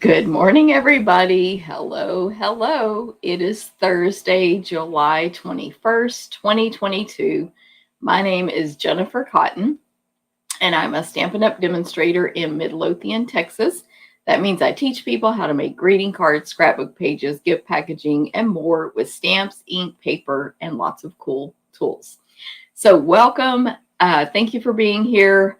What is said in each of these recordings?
Good morning, everybody. Hello, hello. It is Thursday, July 21st, 2022. My name is Jennifer Cotton, and I'm a Stampin' Up! Demonstrator in Midlothian, Texas. That means I teach people how to make greeting cards, scrapbook pages, gift packaging, and more with stamps, ink, paper, and lots of cool tools. So welcome. Thank you for being here.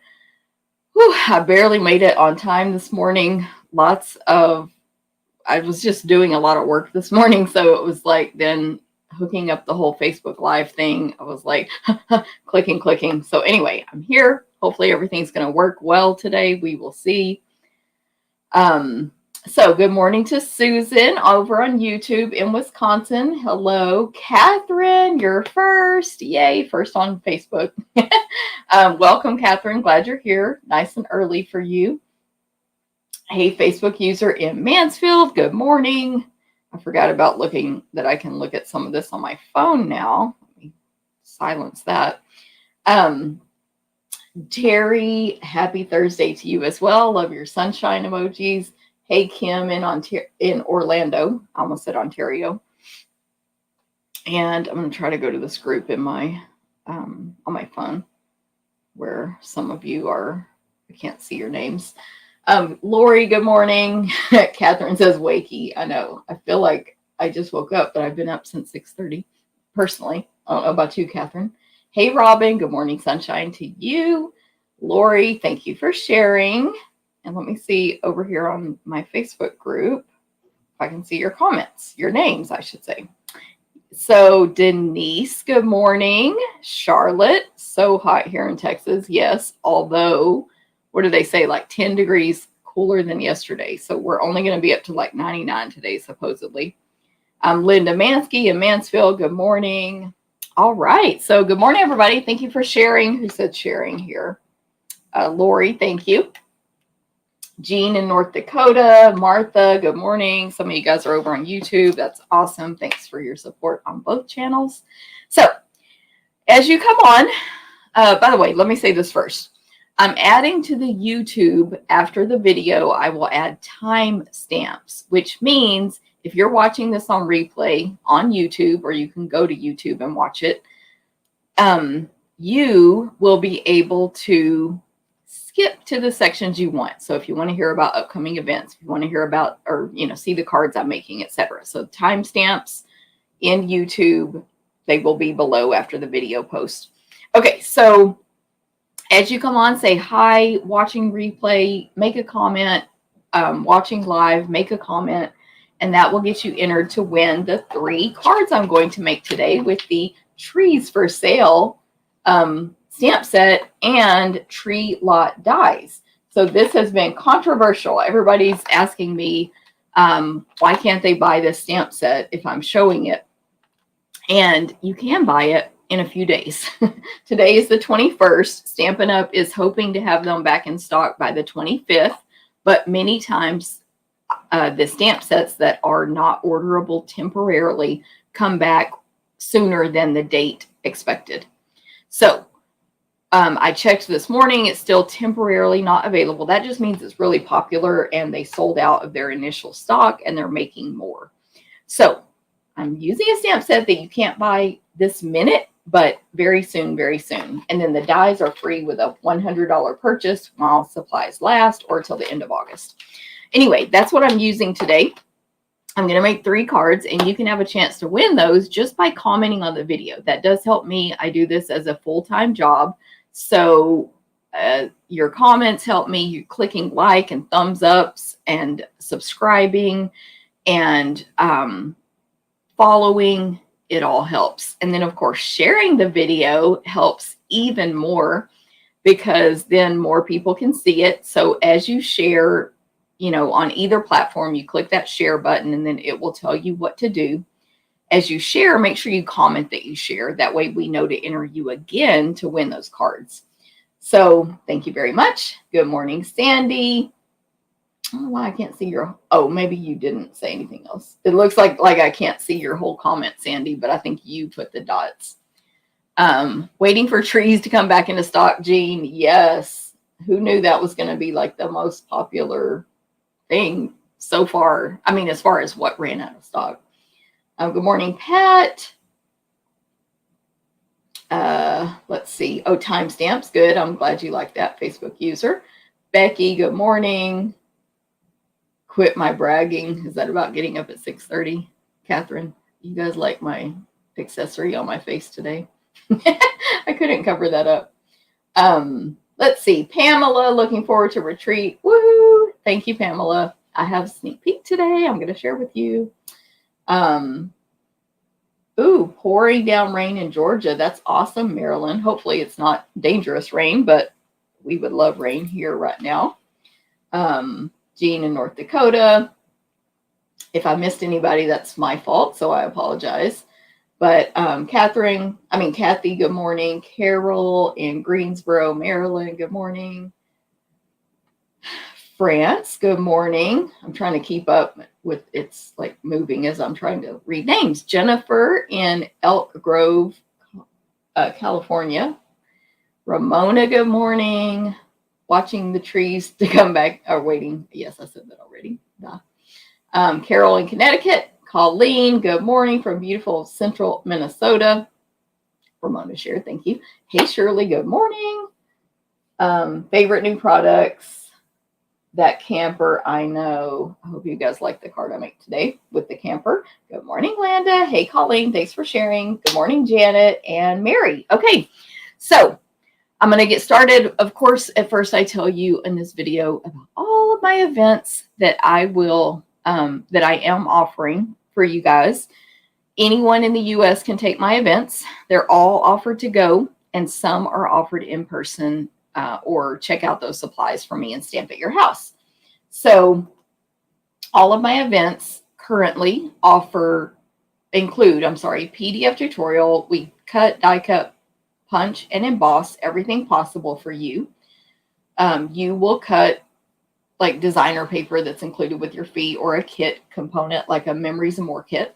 Whew, I barely made it on time this morning. I was just doing a lot of work this morning. So it was like then hooking up the whole Facebook Live thing. I was like clicking. So anyway, I'm here. Hopefully everything's going to work well today. We will see. So good morning to Susan over on YouTube in Wisconsin. Hello, Catherine. You're first. Yay, first on Facebook. Welcome, Catherine. Glad you're here. Nice and early for you. Hey, Facebook user in Mansfield. Good morning. I forgot about that I can look at some of this on my phone now. Let me silence that. Terry, happy Thursday to you as well. Love your sunshine emojis. Hey, Kim in Orlando. I almost said Ontario. And I'm going to try to go to this group in my on my phone where some of you are. I can't see your names. Lori, good morning. Catherine says wakey. I know. I feel like I just woke up, but I've been up since 6:30 personally. I don't know about you, Catherine. Hey, Robin, good morning, sunshine to you. Lori, thank you for sharing. And let me see over here on my Facebook group if I can see your comments, your names, I should say. So Denise, good morning. Charlotte, so hot here in Texas. Yes, although, what do they say, like 10 degrees cooler than yesterday. So we're only going to be up to like 99 today, supposedly. Linda Mansky in Mansfield, good morning. All right, so good morning, everybody. Thank you for sharing. Who said sharing here? Lori, thank you. Jean in North Dakota. Martha, good morning. Some of you guys are over on YouTube. That's awesome. Thanks for your support on both channels. So as you come on, by the way, let me say this first. I'm adding to the YouTube after the video, I will add time stamps, which means if you're watching this on replay on YouTube, or you can go to YouTube and watch it, you will be able to skip to the sections you want. So if you want to hear about upcoming events, if you want to hear about, or, see the cards I'm making, etc. So timestamps in YouTube, they will be below after the video post. Okay, so as you come on, say hi, watching replay, make a comment, watching live, make a comment, and that will get you entered to win the 3 cards I'm going to make today with the Trees for Sale stamp set and tree lot dies. So this has been controversial. Everybody's asking me, why can't they buy this stamp set if I'm showing it? And you can buy it in a few days. Today is the 21st. Stampin' Up! Is hoping to have them back in stock by the 25th, but many times the stamp sets that are not orderable temporarily come back sooner than the date expected. So I checked this morning. It's still temporarily not available. That just means it's really popular and they sold out of their initial stock and they're making more. So I'm using a stamp set that you can't buy this minute, but very soon, very soon. And then the dies are free with a $100 purchase while supplies last or till the end of August. Anyway, that's what I'm using today. I'm going to make 3 cards and you can have a chance to win those just by commenting on the video. That does help me. I do this as a full-time job. So your comments help me. You clicking like and thumbs ups and subscribing and following, it all helps. And then, of course, sharing the video helps even more because then more people can see it. So as you share, on either platform, you click that share button and then it will tell you what to do. As you share, make sure you comment that you share. That way we know to enter you again to win those cards. So thank you very much. Good morning, Sandy. I don't know why I can't see your, oh, maybe you didn't say anything else. It looks like I can't see your whole comment, Sandy, but I think you put the dots. Waiting for trees to come back into stock, Jean. Yes. Who knew that was going to be like the most popular thing so far, I mean, as far as what ran out of stock. Good morning, Pat. Let's see. Oh, timestamps. Good. I'm glad you like that, Facebook user. Becky, good morning. Quit my bragging. Is that about getting up at 6:30? Catherine, you guys like my accessory on my face today? I couldn't cover that up. Let's see. Pamela, looking forward to retreat. Woohoo! Thank you, Pamela. I have a sneak peek today. I'm going to share with you. Ooh, pouring down rain in Georgia. That's awesome, Maryland. Hopefully it's not dangerous rain, but we would love rain here right now. Jean in North Dakota. If I missed anybody, that's my fault, so I apologize. But Kathy, good morning. Carol in Greensboro, Maryland, good morning. France, good morning. I'm trying to keep up with, it's like moving as I'm trying to read names. Jennifer in Elk Grove, California. Ramona, good morning. Watching the trees to come back, or waiting. Yes, I said that already. Carol in Connecticut. Colleen, good morning from beautiful central Minnesota. Ramona shared, thank you. Hey, Shirley, good morning. Favorite new products. That camper, I know. I hope you guys like the card I make today with the camper. Good morning, Landa. Hey, Colleen. Thanks for sharing. Good morning, Janet and Mary. Okay, so I'm going to get started. Of course, at first I tell you in this video about all of my events that I am offering for you guys. Anyone in the U.S. can take my events. They're all offered to go, and some are offered in person. Or check out those supplies for me and stamp at your house. So all of my events currently include PDF tutorial. We cut, die cut, punch, and emboss everything possible for you. You will cut like designer paper that's included with your fee, or a kit component like a Memories and More kit.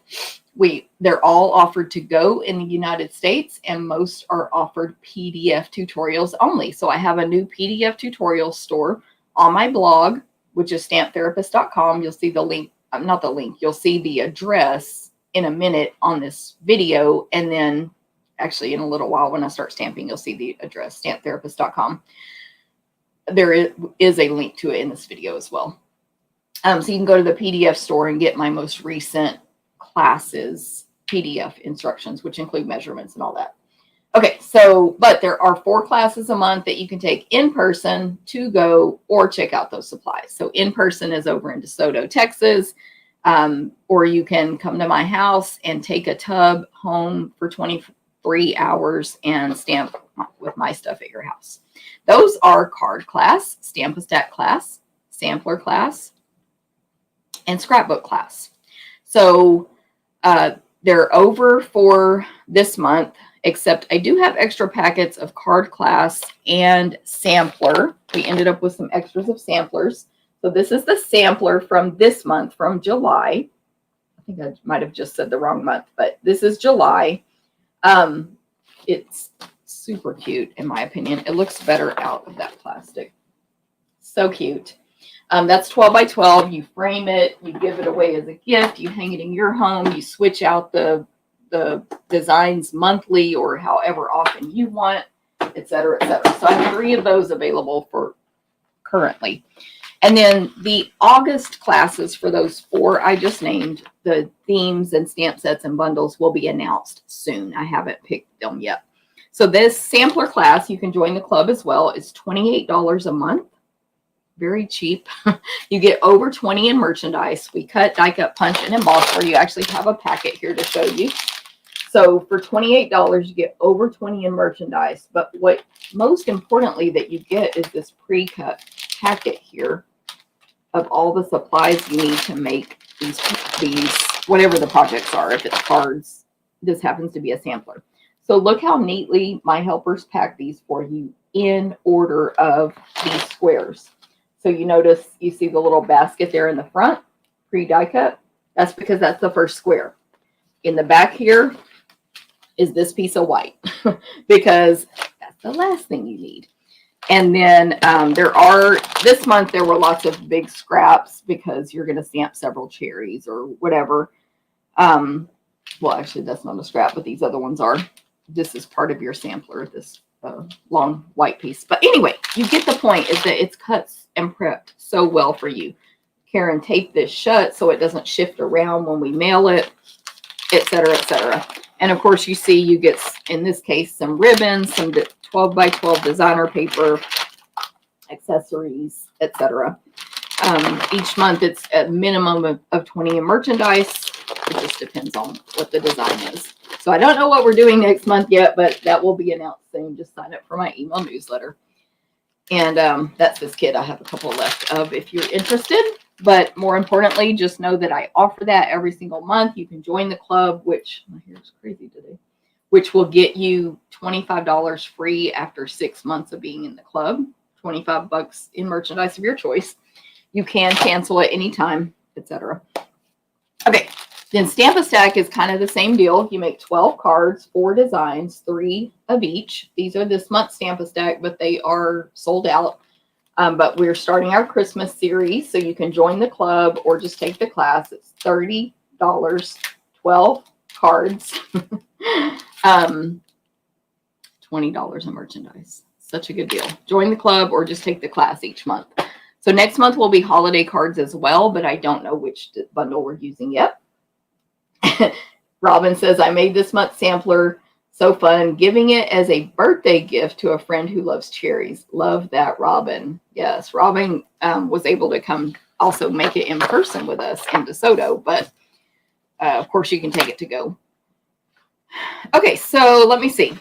They're all offered to go in the United States, and most are offered PDF tutorials only. So I have a new PDF tutorial store on my blog, which is stamptherapist.com. You'll see the link, not the link, you'll see the address in a minute on this video. And then actually in a little while when I start stamping, you'll see the address, stamptherapist.com. There is a link to it in this video as well. So you can go to the PDF store and get my most recent classes PDF instructions, which include measurements and all that. Okay, but there are 4 classes a month that you can take in person to go or check out those supplies. So in person is over in DeSoto, Texas, or you can come to my house and take a tub home for 23 hours and stamp with my stuff at your house. Those are card class, Stamp-A-Stack class, sampler class, and scrapbook class. So they're over for this month, except I do have extra packets of card class and sampler. We ended up with some extras of samplers. So this is the sampler from this month, from July. I think I might have just said the wrong month, but this is July. It's super cute, in my opinion. It looks better out of that plastic. So cute. That's 12 by 12. You frame it, you give it away as a gift, you hang it in your home, you switch out the designs monthly or however often you want, etc., etc. So I have 3 of those available for currently. And then the August classes for those 4 I just named, the themes and stamp sets and bundles, will be announced soon. I haven't picked them yet. So this sampler class, you can join the club as well, is $28 a month. Very cheap. You get over 20 in merchandise. We cut, die cut, punch, and emboss for you. Actually have a packet here to show you. So for $28, you get over 20 in merchandise. But what most importantly that you get is this pre-cut packet here of all the supplies you need to make these whatever the projects are. If it's cards, this happens to be a sampler. So look how neatly my helpers pack these for you in order of these squares. So you notice, you see the little basket there in the front, pre-die cut. That's because that's the first square. In the back here is this piece of white because that's the last thing you need. And then this month there were lots of big scraps because you're going to stamp several cherries or whatever. Well, actually, that's not a scrap, but these other ones are. This is part of your sampler, this long white piece. But anyway, you get the point, is that it's cut and prepped so well for you. Karen taped this shut so it doesn't shift around when we mail it, etc., etc. And of course, you see you get, in this case, some ribbons, some 12 by 12 designer paper, accessories, etc. Each month it's a minimum of 20 in merchandise. It just depends on what the design is. So I don't know what we're doing next month yet, but that will be announced soon. Just sign up for my email newsletter. And that's this kit. I have a couple left of if you're interested. But more importantly, just know that I offer that every single month. You can join the club, which my hair is crazy today, which will get you $25 free after 6 months of being in the club. $25 in merchandise of your choice. You can cancel at any time, etc. Okay, then Stamp-A-Stack is kind of the same deal. You make 12 cards, 4 designs, 3 of each. These are this month's Stamp-A-Stack, but they are sold out. But we're starting our Christmas series, so you can join the club or just take the class. It's $30, 12 cards, $20 in merchandise. Such a good deal. Join the club or just take the class each month. So next month will be holiday cards as well, but I don't know which bundle we're using yet. Robin says, I made this month's sampler. So fun. Giving it as a birthday gift to a friend who loves cherries. Love that, Robin. Yes, Robin was able to come also make it in person with us in DeSoto, but of course you can take it to go. Okay, so let me see.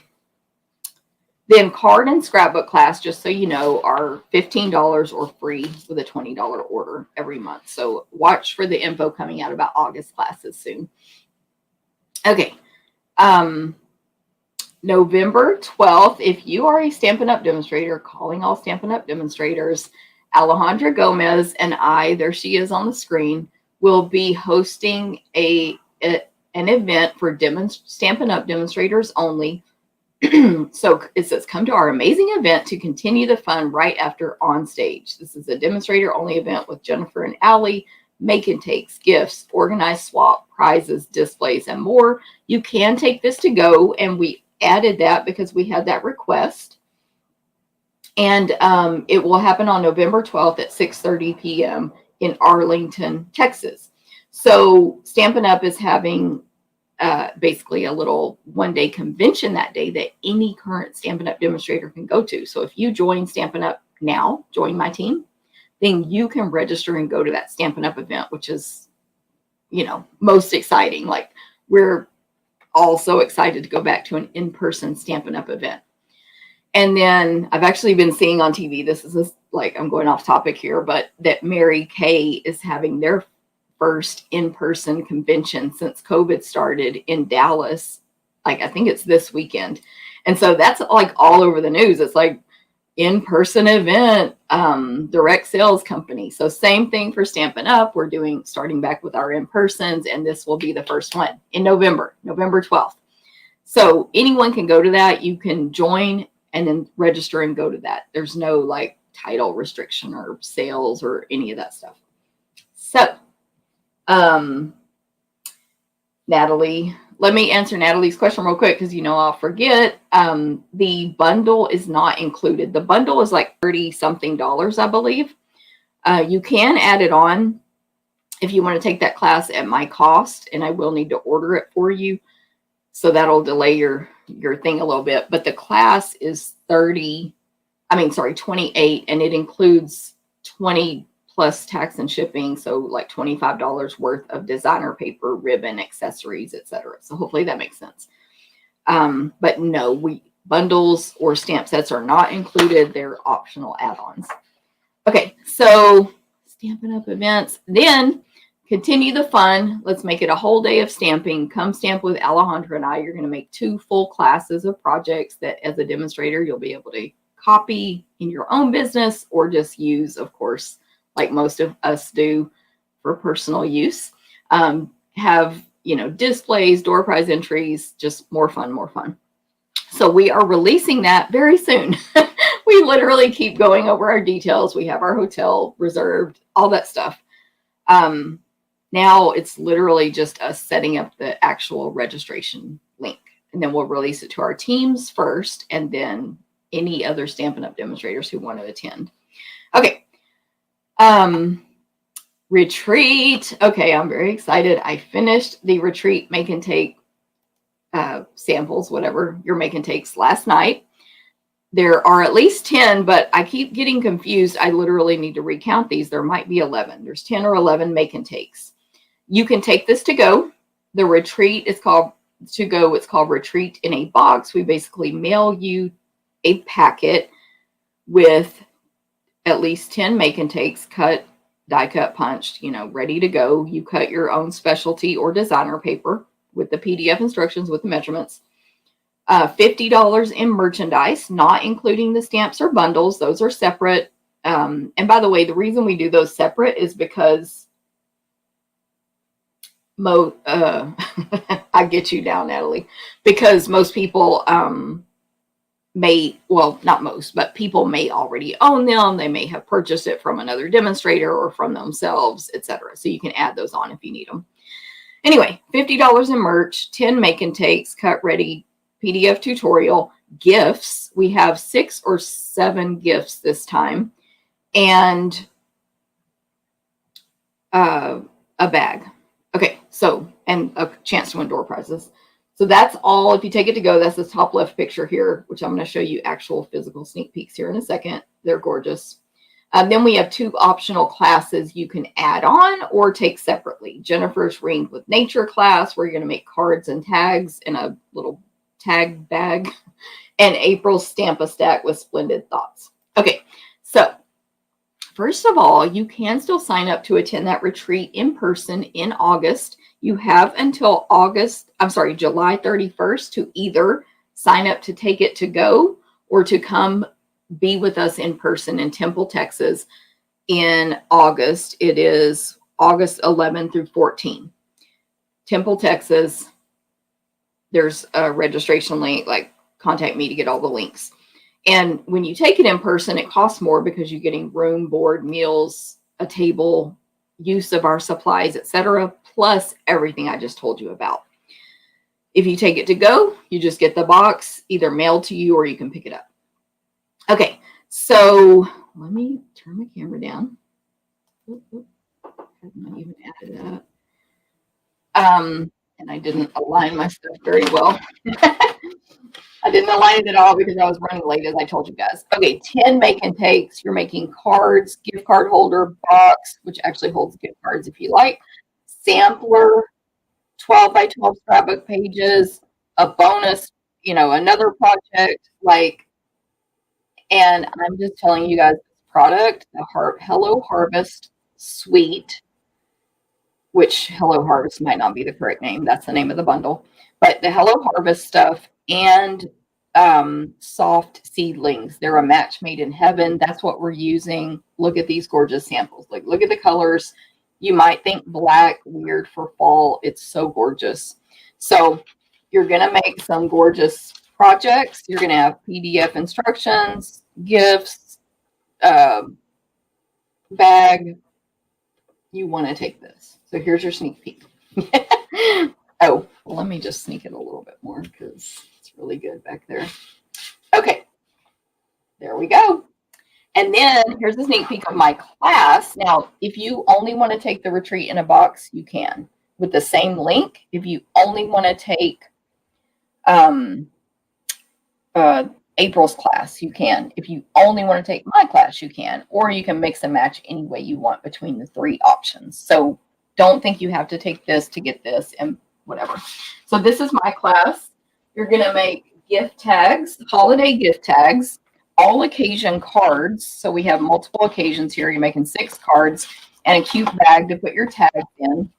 Then card and scrapbook class, just so you know, are $15 or free with a $20 order every month. So watch for the info coming out about August classes soon. Okay. November 12th, if you are a Stampin' Up! Demonstrator, calling all Stampin' Up! Demonstrators, Alejandra Gomez and I, there she is on the screen, will be hosting an event for Stampin' Up! Demonstrators only. So it says, come to our amazing event to continue the fun right after on stage. This is a demonstrator only event with Jennifer and Allie. Make and takes, gifts, organized swap, prizes, displays, and more. You can take this to go, and we added that because we had that request. And it will happen on November 12th at 6:30 p.m. in Arlington, Texas. So Stampin' Up! Is having basically a little one-day convention that day that any current Stampin' Up! Demonstrator can go to. So if you join Stampin' Up! Now, join my team, then you can register and go to that Stampin' Up! Event, which is, you know, most exciting. Like, we're all so excited to go back to an in-person Stampin' Up! Event. And then I've actually been seeing on TV, this is like, I'm going off topic here, but that Mary Kay is having their first in-person convention since COVID started in Dallas. Like, I think it's this weekend. And so that's like all over the news. It's like in-person event, direct sales company. So same thing for Stampin' Up. We're starting back with our in-persons, and this will be the first one in November 12th. So anyone can go to that. You can join and then register and go to that. There's no like title restriction or sales or any of that stuff. So Natalie, let me answer Natalie's question real quick because, you know, I'll forget. The bundle is not included. The bundle is like $30-something, I believe. You can add it on if you want to take that class at my cost, and I will need to order it for you. So that'll delay your thing a little bit. But the class is 28, and it includes 20 plus tax and shipping, so like $25 worth of designer paper, ribbon, accessories, etc. So hopefully that makes sense. But no, bundles or stamp sets are not included. They're optional add-ons. Okay, so Stampin' Up! Events. Then continue the fun. Let's make it a whole day of stamping. Come stamp with Alejandra and I. You're going to make 2 full classes of projects that as a demonstrator, you'll be able to copy in your own business or just use, of course, like most of us do for personal use. Have, you know, displays, door prize entries, just more fun. So we are releasing that very soon. We we literally keep going over our details. We have our hotel reserved, all that stuff. Now it's literally just us setting up the actual registration link, and then we'll release it to our teams first, and then any other Stampin' Up! Demonstrators who want to attend. Okay. Retreat. Okay, I'm very excited. I finished the retreat make and take samples, whatever your make and takes, last night. There are at least 10, but I keep getting confused. I literally need to recount these. There might be 11. There's 10 or 11 make and takes. You can take this to go. The retreat is called to go. It's called Retreat in a Box. We basically mail you a packet with at least 10 make and takes, cut, die cut, punched, ready to go. You cut your own specialty or designer paper with the PDF instructions with the measurements. $50 in merchandise, not including the stamps or bundles. Those are separate. And by the way, the reason we do those separate is because I get you down, Natalie, because most people not most, but people may already own them. They may have purchased it from another demonstrator or from themselves, etc. So you can add those on if you need them. Anyway, $50 in merch, 10 make and takes, cut ready, PDF tutorial, gifts. We have 6 or 7 gifts this time, and a bag. Okay, so, and a chance to win door prizes. So that's all. If you take it to go, that's the top left picture here, which I'm going to show you actual physical sneak peeks here in a second. They're gorgeous. Then we have 2 optional classes you can add on or take separately. Jennifer's Ring with Nature class, where you're going to make cards and tags in a little tag bag, and April's Stamp-A-Stack with Splendid Thoughts. Okay, so first of all, you can still sign up to attend that retreat in person in August. You have until July 31st to either sign up to take it to go or to come be with us in person in Temple, Texas in August. It is August 11 through 14. Temple, Texas. There's a registration link, like contact me to get all the links. And when you take it in person, it costs more because you're getting room, board, meals, a table, use of our supplies, etc., plus everything I just told you about. If you take it to go, you just get the box either mailed to you or you can pick it up. Okay, so let me turn my camera down. Haven't even added that. And I didn't align my stuff very well. I didn't align it at all because I was running late, as I told you guys. Okay, 10 make and takes. You're making cards, gift card holder, box, which actually holds gift cards if you like, sampler, 12 by 12 scrapbook pages, a bonus, another project, and I'm just telling you guys this product, the Hello Harvest Suite, which Hello Harvest might not be the correct name. That's the name of the bundle. But the Hello Harvest stuff and soft seedlings. They're a match made in heaven. That's what we're using. Look at these gorgeous samples. Look at the colors. You might think black, weird for fall. It's so gorgeous. So you're going to make some gorgeous projects. You're going to have PDF instructions, gifts, bag. You want to take this. So here's your sneak peek. Oh, well, let me just sneak it a little bit more because it's really good back there. Okay, there we go. And then here's a sneak peek of my class. Now, if you only want to take the retreat in a box, you can. With the same link, if you only want to take April's class, you can. If you only want to take my class, you can. Or you can mix and match any way you want between the 3 options. So don't think you have to take this to get this and whatever. So this is my class. You're going to make gift tags, holiday gift tags, all occasion cards. So we have multiple occasions here. You're making 6 cards and a cute bag to put your tags in.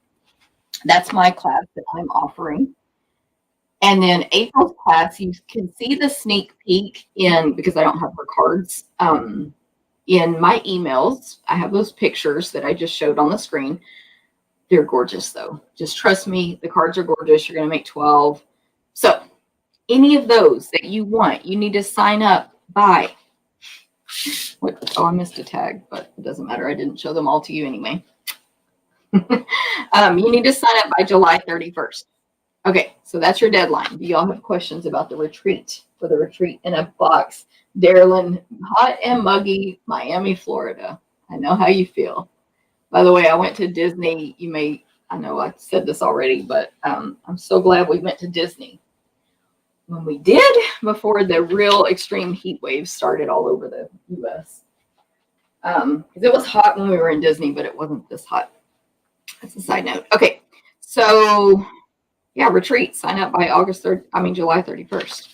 That's my class that I'm offering. And then April's class, you can see the sneak peek in, because I don't have her cards, in my emails. I have those pictures that I just showed on the screen. They're gorgeous, though. Just trust me, the cards are gorgeous. You're going to make 12. So any of those that you want, you need to sign up by What? Oh, I missed a tag, but it doesn't matter. I didn't show them all to you anyway. You need to sign up by July 31st. Okay, so that's your deadline. Do y'all have questions about the retreat for the retreat in a box? Darylyn, hot and muggy, Miami, Florida. I know how you feel. By the way, I went to Disney. I know I said this already, but I'm so glad we went to Disney when we did before the real extreme heat waves started all over the U.S. Because it was hot when we were in Disney, but it wasn't this hot. That's a side note. Okay, so yeah, retreat. Sign up by July 31st.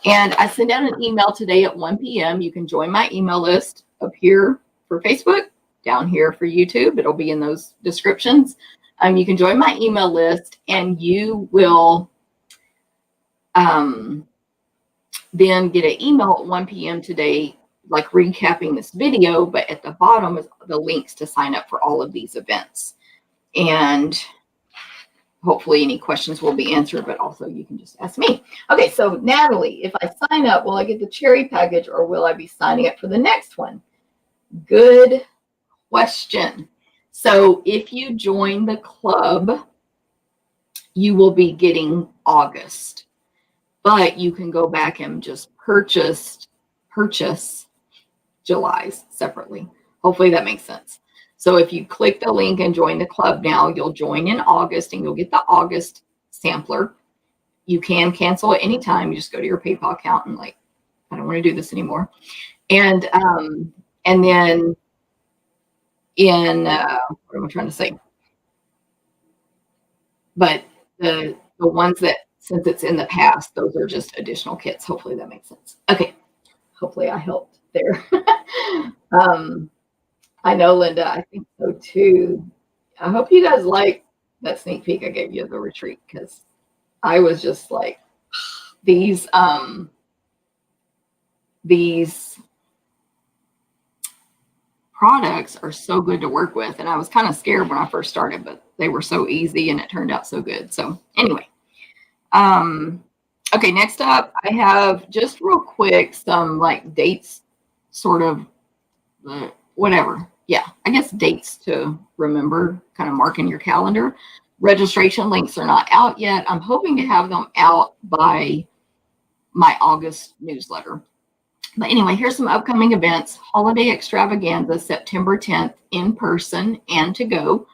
And I send out an email today at 1 p.m. You can join my email list up here for Facebook, down here for YouTube. It'll be in those descriptions. You can join my email list, and you will then get an email at 1 p.m. today, like recapping this video, but at the bottom is the links to sign up for all of these events. And hopefully any questions will be answered, but also you can just ask me. Okay, so Natalie, if I sign up, will I get the cherry package or will I be signing up for the next one? Good question. So if you join the club, you will be getting August, but you can go back and just purchase July's separately. Hopefully that makes sense. So if you click the link and join the club now, you'll join in August and you'll get the August sampler. You can cancel at any time. You just go to your PayPal account and I don't want to do this anymore. And then in what am I trying to say? But the ones that, since it's in the past, those are just additional kits. Hopefully that makes sense. Okay. Hopefully I helped there. I know, Linda, I think so too. I hope you guys like that sneak peek I gave you of the retreat, because I was just like, these products are so good to work with. And I was kind of scared when I first started, but they were so easy and it turned out so good. So anyway, okay, next up, I have just real quick some dates, sort of whatever. Yeah, I guess dates to remember, kind of mark in your calendar. Registration links are not out yet. I'm hoping to have them out by my August newsletter. But anyway, here's some upcoming events. Holiday Extravaganza, September 10th, in person and to go,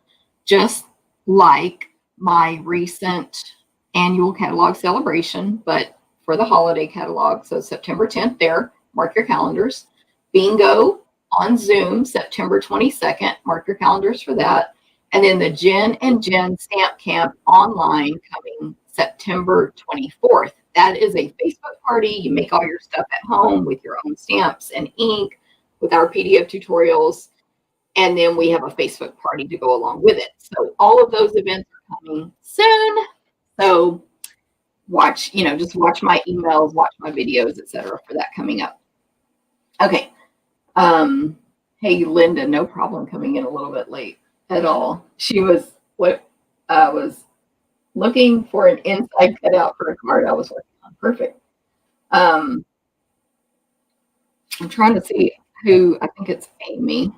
just like my recent annual catalog celebration, but for the holiday catalog. So September 10th there, mark your calendars. Bingo on Zoom, September 22nd, mark your calendars for that. And then the Jen and Jen Stamp Camp online coming September 24th. That is a Facebook party. You make all your stuff at home with your own stamps and ink with our PDF tutorials. And then we have a Facebook party to go along with it. So all of those events are coming soon. So watch, just watch my emails, watch my videos, etc. for that coming up. Okay. Hey, Linda, no problem coming in a little bit late at all. She was was looking for an inside cutout for a card I was working on. Perfect. I'm trying to see who, I think it's Amy.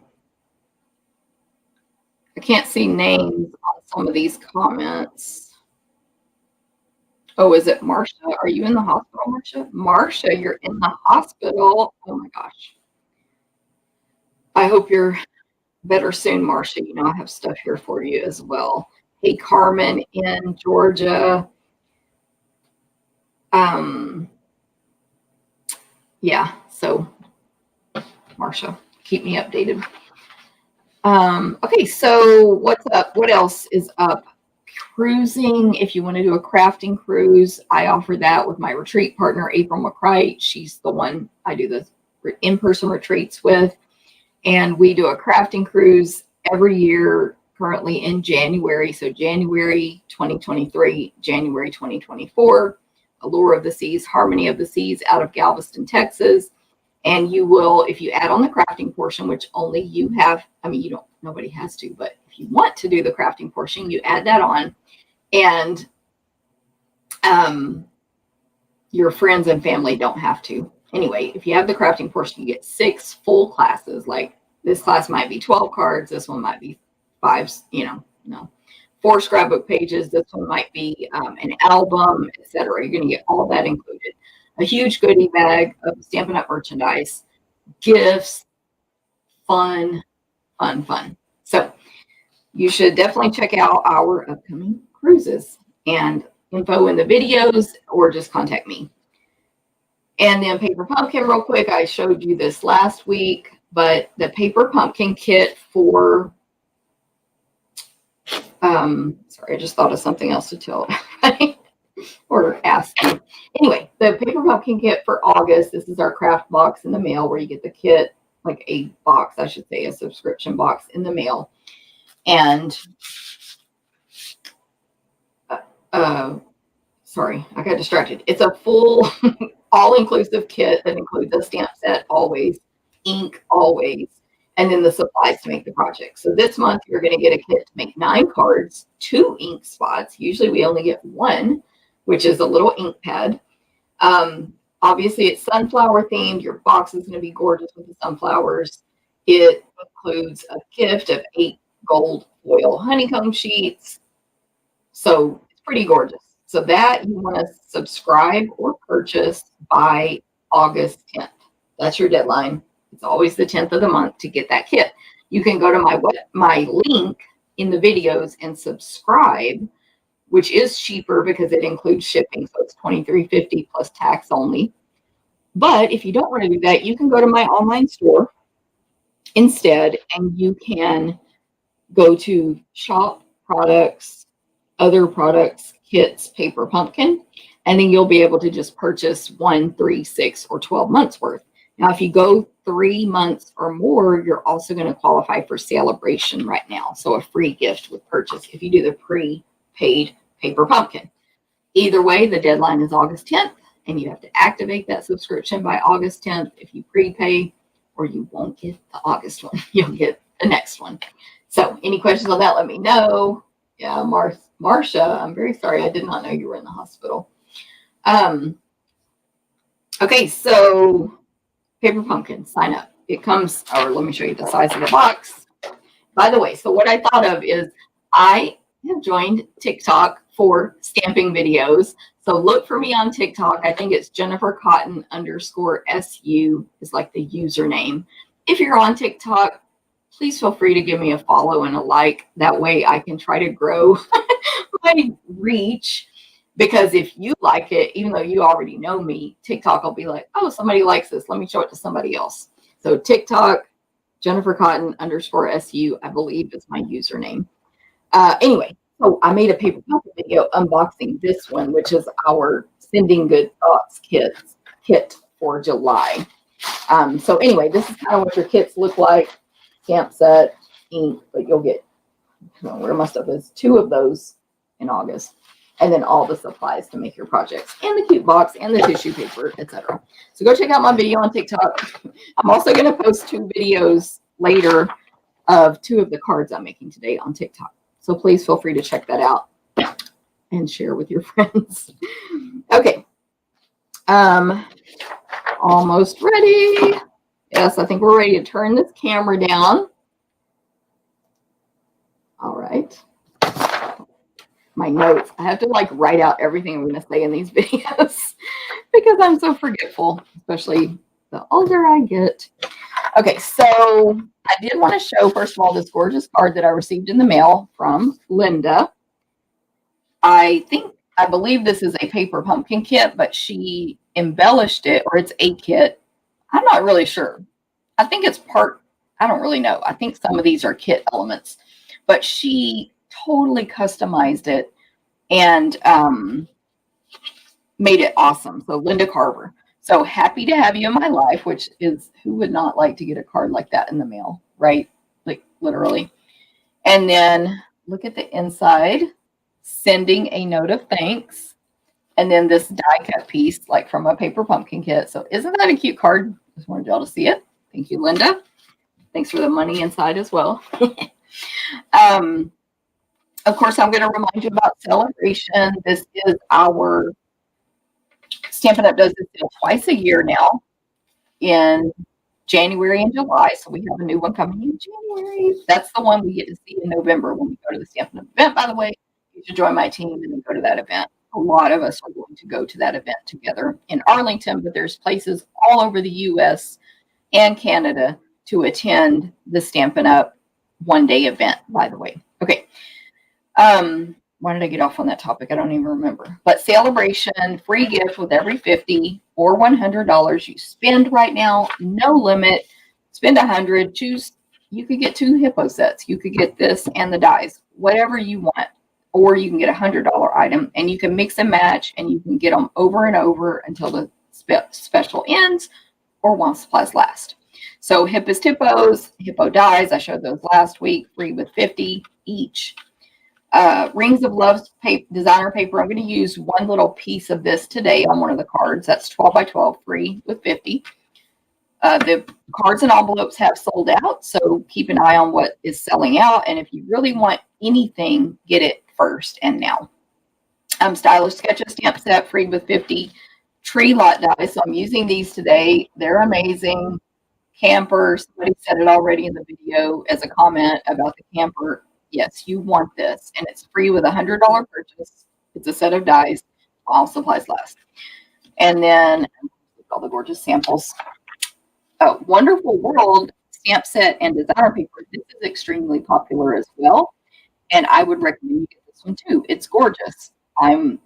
I can't see names on some of these comments. Oh, is it Marcia? Are you in the hospital, Marcia? Marcia, you're in the hospital. Oh my gosh. I hope you're better soon, Marcia. I have stuff here for you as well. Hey, Carmen in Georgia. Yeah, so Marcia, keep me updated. Okay, so what's up? What else is up? Cruising. If you want to do a crafting cruise, I offer that with my retreat partner, April McCright. She's the one I do the in-person retreats with. And we do a crafting cruise every year, currently in January. So January 2023, January 2024, Allure of the Seas, Harmony of the Seas out of Galveston, Texas. And you will, if you add on the crafting portion, which only you have, nobody has to, but if you want to do the crafting portion, you add that on. And your friends and family don't have to. anyway, if you have the crafting portion, you get 6 full classes. Like this class might be 12 cards. This one might be 5, no, 4 scrapbook pages. This one might be an album, etc. You're going to get all that included. A huge goodie bag of Stampin' Up! Merchandise, gifts, fun. So you should definitely check out our upcoming cruises, and info in the videos, or just contact me. And then Paper Pumpkin, real quick, I showed you this last week, but the Paper Pumpkin kit for, sorry, I just thought of something else to tell everybody or ask you. Anyway, the Paper Pumpkin kit for August, this is our craft box in the mail where you get the kit, like a box, I should say, a subscription box in the mail. And sorry, I got distracted. It's a full all-inclusive kit that includes a stamp set always, ink always, and then the supplies to make the project. So this month you're going to get a kit to make 9 cards, 2 ink spots. Usually we only get 1, which is a little ink pad. Obviously it's sunflower themed. Your box is going to be gorgeous with the sunflowers. It includes a gift of 8 gold foil honeycomb sheets. So it's pretty gorgeous. So that you want to subscribe or purchase by August 10th. That's your deadline. It's always the 10th of the month to get that kit. You can go to my link in the videos and subscribe, which is cheaper because it includes shipping. So it's $23.50 plus tax only. But if you don't want to do that, you can go to my online store instead, and you can go to shop products, other products, kits, Paper Pumpkin, and then you'll be able to just purchase 1, 3, 6, or 12 months worth. Now, if you go 3 months or more, you're also going to qualify for Bration right now. So a free gift with purchase if you do the prepaid Paper Pumpkin. Either way, the deadline is August 10th, and you have to activate that subscription by August 10th if you prepay, or you won't get the August one. You'll get the next one. So any questions on that, let me know. Yeah, Marcia, I'm very sorry. I did not know you were in the hospital. Okay, so Paper Pumpkin, sign up. It comes, or let me show you the size of the box. By the way, so what I thought of is I have joined TikTok for stamping videos. So look for me on TikTok. I think it's Jennifer Cotton _SU is like the username. If you're on TikTok, please feel free to give me a follow and a like. That way I can try to grow my reach, because if you like it, even though you already know me, TikTok will be like, oh, somebody likes this. Let me show it to somebody else. So TikTok, Jennifer Cotton _SU, I believe is my username. Anyway, so I made a Paper Pumpkin video unboxing this one, which is our Sending Good Thoughts kit for July. So anyway, this is kind of what your kits look like. Stamp set, ink, but you'll get, I don't know where my stuff is, 2 of those in August, and then all the supplies to make your projects, and the cute box, and the tissue paper, etc. So go check out my video on TikTok. I'm also going to post 2 videos later of 2 of the cards I'm making today on TikTok. So please feel free to check that out and share with your friends. Okay. Almost ready. Yes, I think we're ready to turn this camera down. All right. My notes. I have to like write out everything I'm going to say in these videos because I'm so forgetful, especially the older I get. Okay, so I did want to show, first of all, this gorgeous card that I received in the mail from Linda. I believe this is a Paper Pumpkin kit, but she embellished it, or it's a kit. I'm not really sure. I think it's part, I don't really know. I think some of these are kit elements, but she totally customized it and made it awesome. So Linda Carver. So happy to have you in my life, which is, who would not like to get a card like that in the mail, right? Like literally. And then look at the inside, sending a note of thanks. And then this die cut piece, like from a Paper Pumpkin kit. So isn't that a cute card? Just wanted y'all to see it. Thank you, Linda. Thanks for the money inside as well. Of course, I'm going to remind you about Celebration. This is our Stampin' Up! Does this sale twice a year now. in January and July. So we have a new one coming in January. That's the one we get to see in November when we go to the Stampin' Up event, by the way. You should join my team and then go to that event. A lot of us are going to go to that event together in Arlington, but there's places all over the US and Canada to attend the Stampin' Up one-day event, by the way. Okay. Why did I get off on that topic? I don't even remember. But celebration, free gift with every $50 or $100 you spend right now. No limit. Spend $100. Choose. You could get 2 hippo sets. You could get this and the dies, whatever you want. Or you can get $100 item, and you can mix and match, and you can get them over and over until the special ends or while supplies last. So Hippos Tippos, Hippo dies. I showed those last week, free with 50 each. Rings of Love designer paper. I'm going to use one little piece of this today on one of the cards. That's 12 by 12, free with 50. The cards and envelopes have sold out, so keep an eye on what is selling out. And if you really want anything, get it first and now. Stylish Sketches stamp set, free with 50. Tree lot dies. So I'm using these today. They're amazing. Camper. Somebody said it already in the video as a comment about the camper. Yes, you want this, and it's free with $100 purchase. It's a set of dies while supplies last. And then all the gorgeous samples. Wonderful World stamp set and designer paper. This is extremely popular as well, and I would recommend you get this one too. It's gorgeous. I'm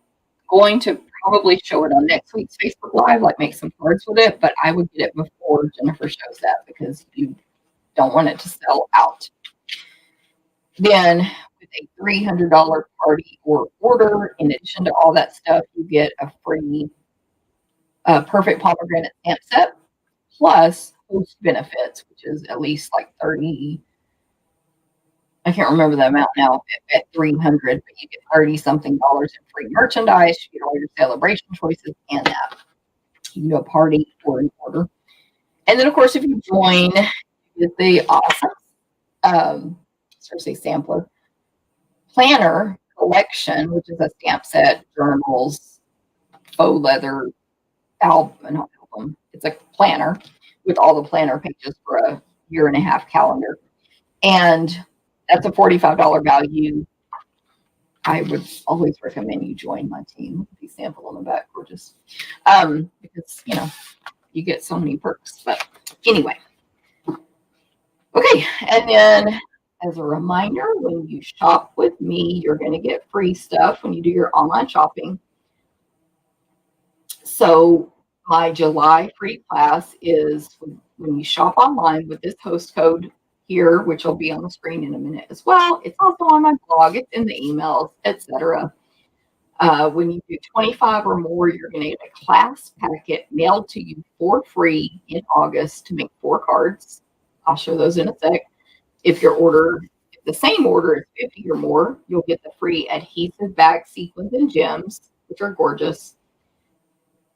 going to probably show it on next week's Facebook Live, like make some cards with it, but I would get it before Jennifer shows that because you don't want it to sell out. Then with a $300 party or order, in addition to all that stuff, you get a free Perfect Pomegranate stamp set plus host benefits, which is at least like 30. I can't remember the amount now at 300, but you get 30 something dollars in free merchandise. You get all your celebration choices and that. You can do a party or an order. And then, of course, if you join, you get the awesome sampler planner collection, which is a stamp set, journals, faux leather album. It's a planner with all the planner pages for a 1.5-year calendar. And that's a $45 value. I would always recommend you join my team. Look at these samples on the back, gorgeous. Because, you get so many perks. But anyway. Okay, and then as a reminder, when you shop with me, you're going to get free stuff when you do your online shopping. So my July free class is when you shop online with this host code here, which will be on the screen in a minute as well. It's also on my blog. It's in the emails, etc. When you do 25 or more, you're going to get a class packet mailed to you for free in August to make 4 cards. I'll show those in a sec. If the same order is 50 or more, you'll get the free adhesive bag sequins and gems, which are gorgeous,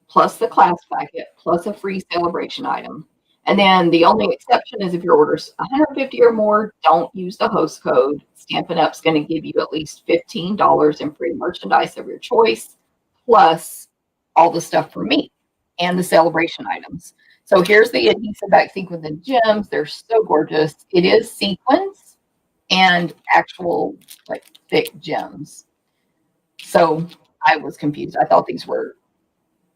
plus the class packet, plus a free celebration item. And then the only exception is if your order's 150 or more, don't use the host code. Stampin' Up's going to give you at least $15 in free merchandise of your choice, plus all the stuff from me and the celebration items. So here's the adhesive back sequins and gems. They're so gorgeous. It is sequins and actual like thick gems. So I was confused. I thought these were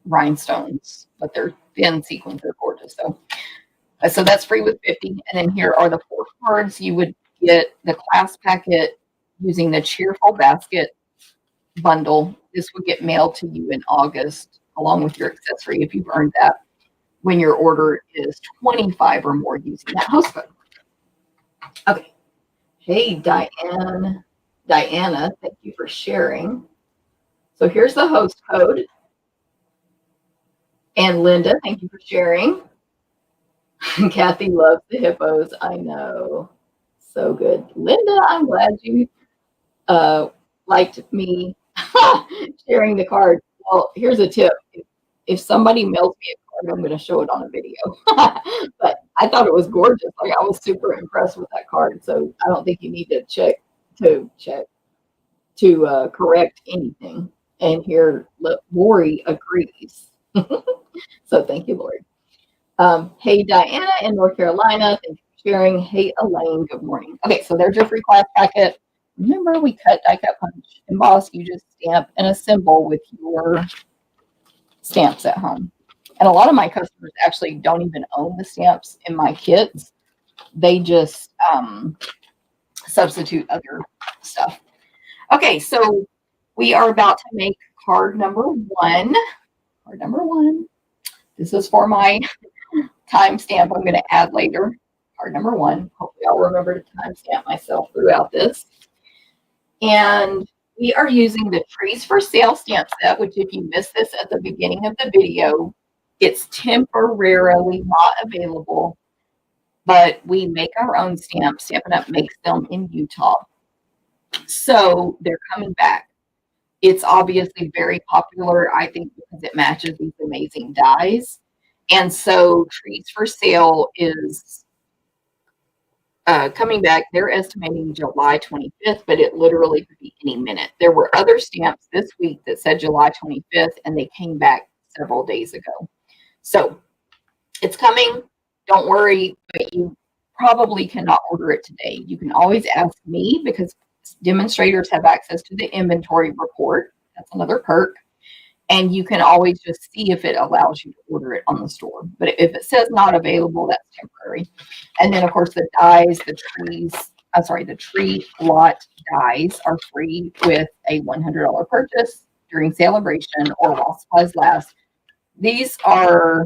rhinestones, but they're thin sequins. They're gorgeous. So that's free with 50. And then here are the 4 cards. You would get the class packet using the Cheerful Basket bundle. This would get mailed to you in August along with your accessory if you've earned that when your order is 25 or more using that host code. Okay. Hey, Diana, thank you for sharing. So here's the host code. And Linda, thank you for sharing. Kathy loves the hippos. I know. So good. Linda, I'm glad you liked me sharing the card. Well, here's a tip. If somebody mails me a card, I'm going to show it on a video. But I thought it was gorgeous. Like, I was super impressed with that card. So I don't think you need to correct anything. And here, look, Lori agrees. So thank you, Lori. Hey, Diana in North Carolina. Thank you for sharing. Hey, Elaine. Good morning. Okay, so there's your free class packet. Remember, we cut, die cut, punch, emboss. You just stamp and assemble with your stamps at home. And a lot of my customers actually don't even own the stamps in my kits. They just substitute other stuff. Okay, so we are about to make card number one. Card number one. This is for my timestamp I'm going to add later. Card number one. Hopefully I'll remember to timestamp myself throughout this. And we are using the Trees for Sale stamp set, which if you missed this at the beginning of the video, it's temporarily not available, but we make our own stamps. Stampin' Up! Makes them in Utah. So they're coming back. It's obviously very popular, I think, because it matches these amazing dies. And so Trees for Sale is coming back. They're estimating July 25th, but it literally could be any minute. There were other stamps this week that said July 25th, and they came back several days ago. So it's coming. Don't worry, but you probably cannot order it today. You can always ask me because demonstrators have access to the inventory report. That's another perk. And you can always just see if it allows you to order it on the store. But if it says not available, that's temporary. And then, of course, the dies, the tree lot dies are free with a $100 purchase during celebration or while supplies last. These are,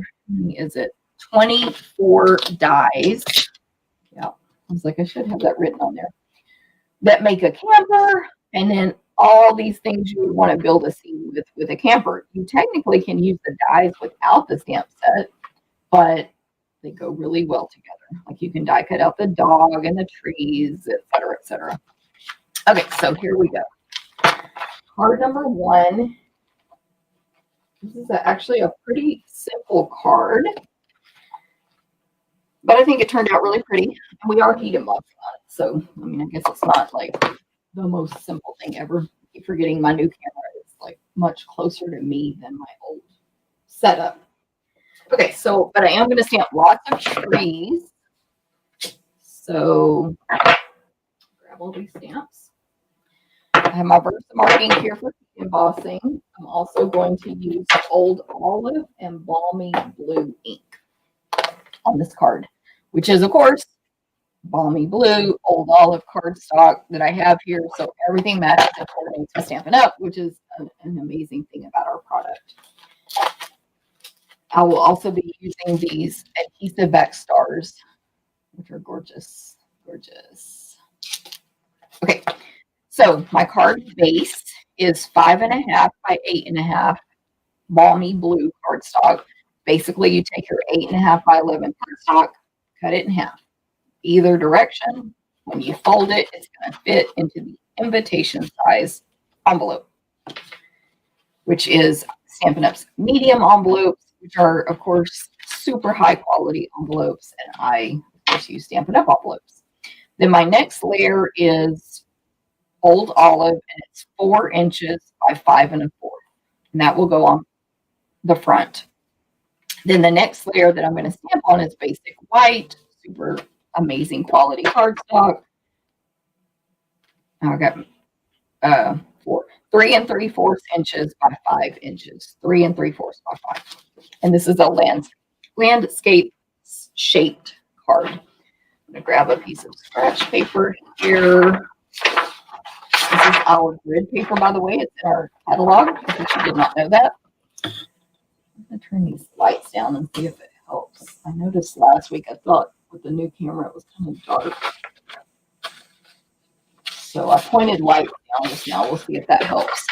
is it 24 dies? Yeah, I was like, I should have that written on there. That make a camper, and then all these things you would want to build a scene with a camper. You technically can use the dies without the stamp set, but they go really well together. Like you can die cut out the dog and the trees, etc., etc. Okay, so here we go. Card number one. This is actually a pretty simple card, but I think it turned out really pretty. And we are heat embossing on it, so I mean, I guess it's not like the most simple thing ever. I keep forgetting my new camera is like much closer to me than my old setup. Okay, so, but I am going to stamp lots of trees. So, grab all these stamps. I have my Versa marking here for embossing. I'm also going to use Old Olive and Balmy Blue ink on this card, which is, of course, Balmy Blue, Old Olive cardstock that I have here. So everything matches according to Stampin' Up, which is an amazing thing about our product. I will also be using these adhesive back stars, which are gorgeous, gorgeous. Okay, so my card base is 5.5 by 8.5 Balmy Blue cardstock. Basically, you take your 8.5 by 11 cardstock, cut it in half. Either direction, when you fold it, it's going to fit into the invitation size envelope, which is Stampin' Up's medium envelopes, which are, of course, super high quality envelopes. And I, of course, use Stampin' Up envelopes. Then my next layer is Old Olive, and it's 4 inches by 5 1/4. And that will go on the front. Then the next layer that I'm going to stamp on is basic white, super amazing quality cardstock. Now I got 3 3/4 inches by 5 inches. 3 3/4 by 5. And this is a landscape shaped card. I'm going to grab a piece of scratch paper here. This is our grid paper, by the way. It's in our catalog, in case you did not know that. I'm going to turn these lights down and see if it helps. I noticed last week, I thought with the new camera, it was kind of dark. So I pointed lights down just now. We'll see if that helps.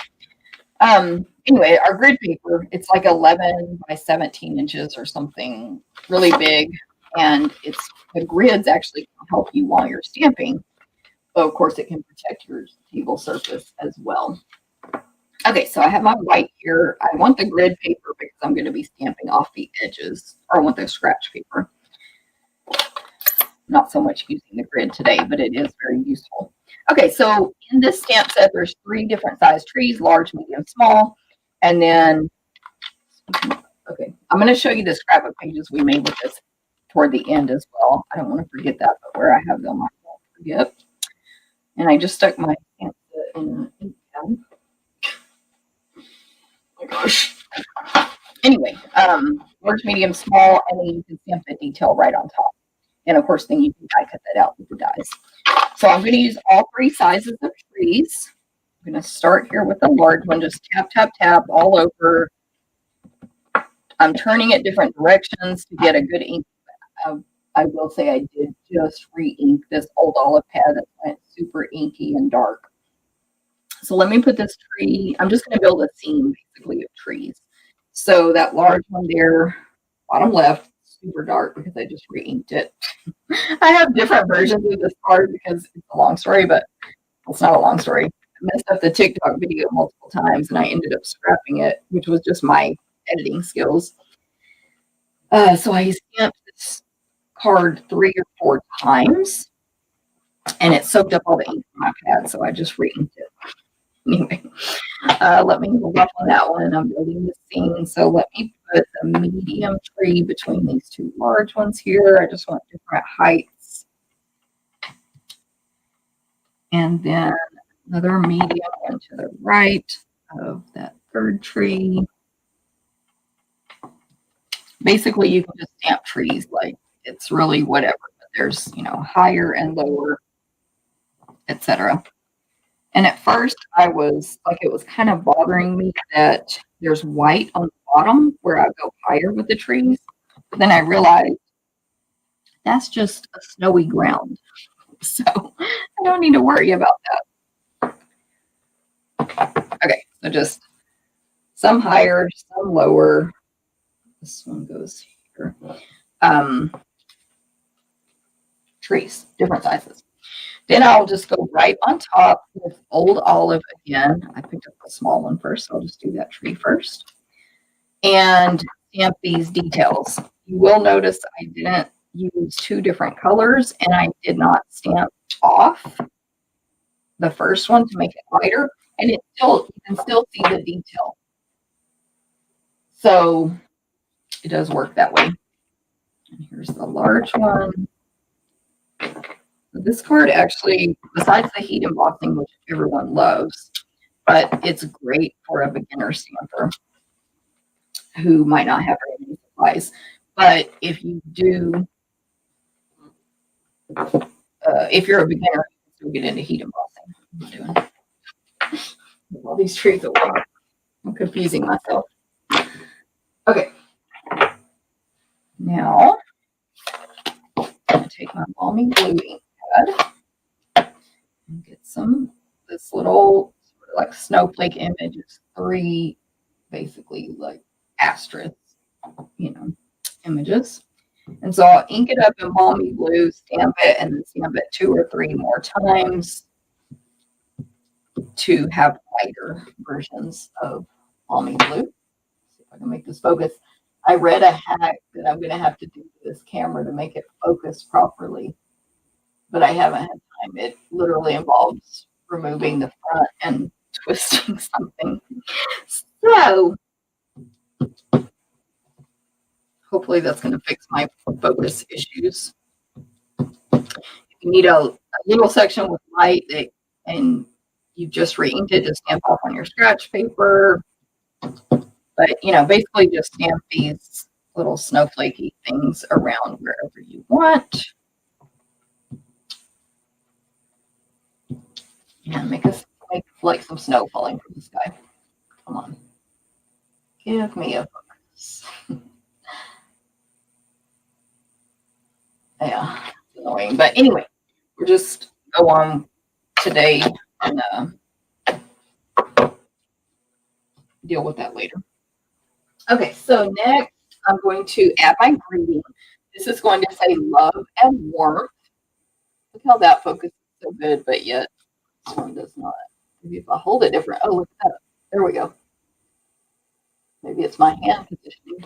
Anyway, our grid paper, it's like 11 by 17 inches or something really big. And the grids actually help you while you're stamping. But of course, it can protect your table surface as well. Okay, so I have my white here. I want the grid paper because I'm going to be stamping off the edges, or I want the scratch paper. Not so much using the grid today, but it is very useful. Okay, so in this stamp set, there's 3 different size trees, large, medium, small. And then, okay, I'm going to show you the scrapbook pages we made with this toward the end as well. I don't want to forget that, but where I have them, I won't forget. And I just stuck my stamp in ink pen. Oh my gosh. Anyway, large, medium, small, and then you can stamp the detail right on top. And of course, then you can die cut that out with the dies. So I'm going to use all 3 sizes of trees. I'm going to start here with a large one. Just tap, tap, tap all over. I'm turning it different directions to get a good ink. I will say I did just re-ink this old olive pad that went super inky and dark. So let me put this tree. I'm just going to build a scene basically of trees. So that large one there, bottom left, super dark because I just re-inked it. I have different versions of this card because it's a long story, but it's not a long story. I messed up the TikTok video multiple times and I ended up scrapping it, which was just my editing skills. So I stamped this card 3 or 4 times and it soaked up all the ink from my pad, so I just re-inked it. Anyway, let me move up on that one. I'm building the scene, so let me put the medium tree between these 2 large ones here. I just want different heights. And then another medium one to the right of that 3rd tree. Basically, you can just stamp trees like it's really whatever, but there's, you know, higher and lower, etc. And at first I was like, it was kind of bothering me that there's white on the bottom where I go higher with the trees. But then I realized that's just a snowy ground. So I don't need to worry about that. Okay, so just some higher, some lower. This one goes here. Trees, different sizes. Then I'll just go right on top with old olive again. I picked up the small one first, so I'll just do that tree first. And stamp these details. You will notice I didn't use 2 different colors, and I did not stamp off the first one to make it lighter. And it still, you can still see the detail. So it does work that way. And here's the large one. This card actually, besides the heat embossing, which everyone loves, but it's great for a beginner stamper who might not have very many supplies. But if you do, if you're a beginner, you can still get into heat embossing. I'm doing all these trees away. I'm confusing myself. Okay. Now, I'm going to take my balmy blue ink pad and get this little sort of like snowflake image. It's 3 basically like asterisks, you know, images. And so I'll ink it up in balmy blue, stamp it, and then stamp it 2 or 3 more times to have lighter versions of balmy blue. Let's see if I can make this focus. I read a hack that I'm going to have to do to this camera to make it focus properly, but I haven't had time. It literally involves removing the front and twisting something. So hopefully that's going to fix my focus issues. If you need a little section with light and you just re-inked it, just stamp off on your scratch paper. But, you know, basically just stamp these little snowflakey things around wherever you want. And make like some snow falling from the sky. Come on. Give me a focus. Yeah, it's annoying. But anyway, we'll just go on today and deal with that later. Okay, so next I'm going to add my greeting. This is going to say love and warmth. Look how that focuses so good, but yet this one does not. Maybe if I hold it different. Oh, look at that. There we go. Maybe it's my hand positioning.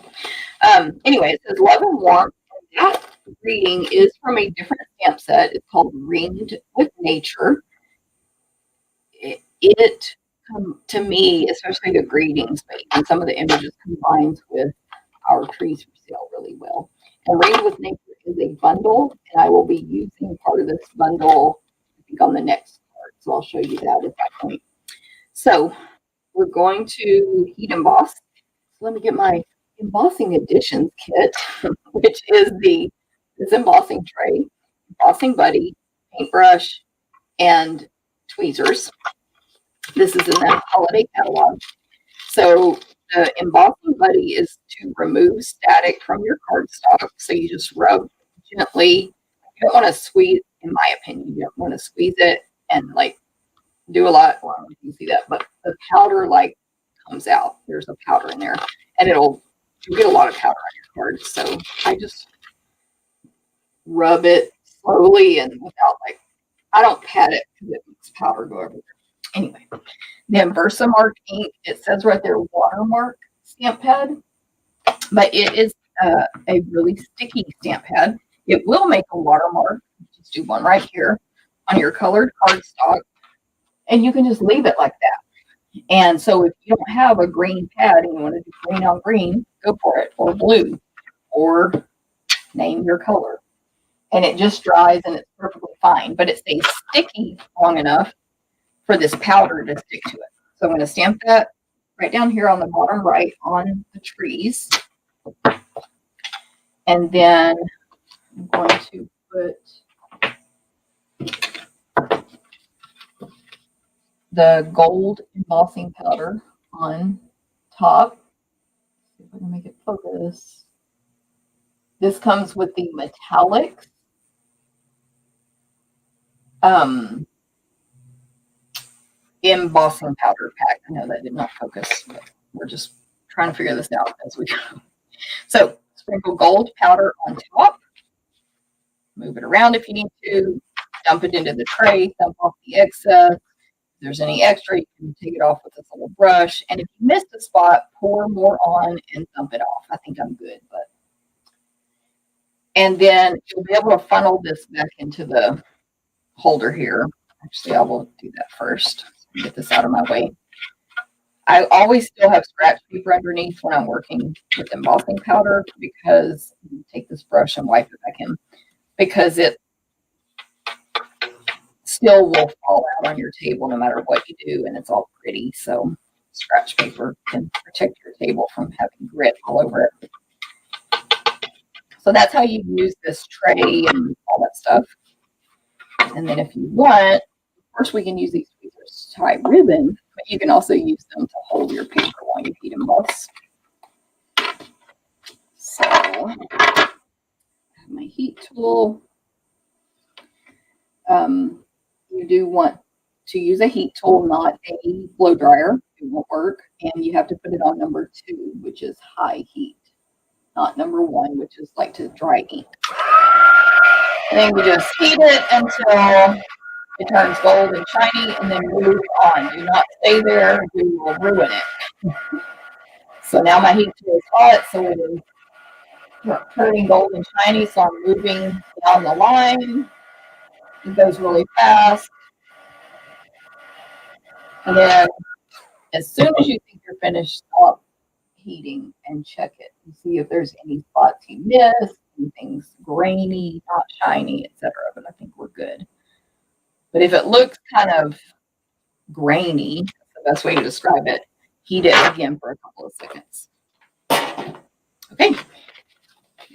Anyway, it says love and warmth. And that greeting is from a different stamp set. It's called Ringed with Nature. To me, especially the greetings, but even some of the images combined with our trees for sale really well. And Rain with Nature is a bundle, and I will be using part of this bundle, I think, on the next card. So I'll show you that at that point. So we're going to heat emboss. So let me get my embossing additions kit, which is this embossing tray, embossing buddy, paintbrush, and tweezers. This is in the holiday catalog. So the embossing buddy is to remove static from your cardstock. So you just rub gently. You don't want to squeeze, in my opinion, you don't want to squeeze it and like do a lot. Well, you can see that, but the powder like comes out. There's a powder in there, and you'll get a lot of powder on your card. So I just rub it slowly and without like, I don't pat it because it makes powder go everywhere. Anyway, the Versamark ink, it says right there watermark stamp pad, but it is a really sticky stamp pad. It will make a watermark. Just do one right here on your colored cardstock, and you can just leave it like that. And so if you don't have a green pad and you want to do green on green, go for it, or blue, or name your color. And it just dries and it's perfectly fine, but it stays sticky long enough for this powder to stick to it. So I'm going to stamp that right down here on the bottom right on the trees. And then I'm going to put the gold embossing powder on top. See if I can make it focus. This comes with the metallics. Embossing powder pack. I know that did not focus, but we're just trying to figure this out as we go. So sprinkle gold powder on top. Move it around if you need to. Dump it into the tray. Dump off the excess. If there's any extra, you can take it off with this little brush. And if you missed a spot, pour more on and dump it off. I think I'm good, but. And then you'll be able to funnel this back into the holder here. Actually, I will do that first. Get this out of my way. I always still have scratch paper underneath when I'm working with embossing powder because you take this brush and wipe it back in because it still will fall out on your table no matter what you do, and it's all pretty. So scratch paper can protect your table from having grit all over it. So that's how you use this tray and all that stuff. And then if you want, of course, we can use these tweezers to tie ribbon, but you can also use them to hold your paper while you heat emboss. So I have my heat tool. You do want to use a heat tool, not a blow dryer. It won't work. And you have to put it on number 2, which is high heat, not number 1, which is like to dry ink. And then you just heat it until it turns gold and shiny, and then move on. Do not stay there. You will ruin it. So now my heat tool is hot, so it is turning gold and shiny. So I'm moving down the line. It goes really fast. And then as soon as you think you're finished, stop heating and check it and see if there's any spots you missed, anything's grainy, not shiny, etc. But I think we're good. But if it looks kind of grainy, that's the best way to describe it, heat it again for a couple of seconds. Okay.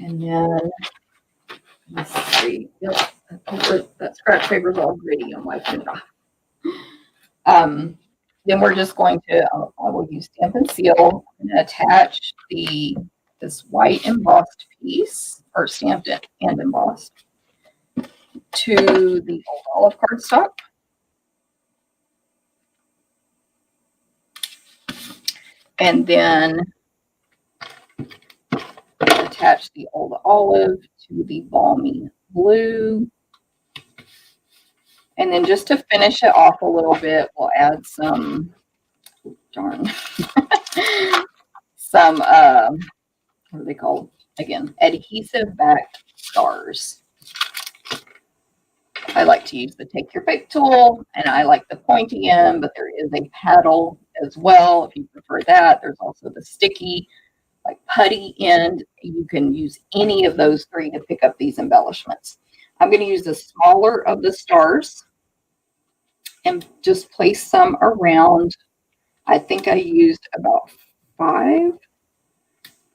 And then, let's see. Yep, that scratch paper is all gritty. I'm wiping it off. Then we're just going to, I will use Stampin' Seal and attach this white embossed piece, or stamped it and embossed, to the old olive cardstock. And then attach the old olive to the balmy blue. And then just to finish it off a little bit, we'll add some, some, what are they called? Again, adhesive back stars. I like to use the Take Your Pick tool, and I like the pointy end, but there is a paddle as well if you prefer that. There's also the sticky like putty end. You can use any of those three to pick up these embellishments. I'm going to use the smaller of the stars and just place some around. I think I used about 5.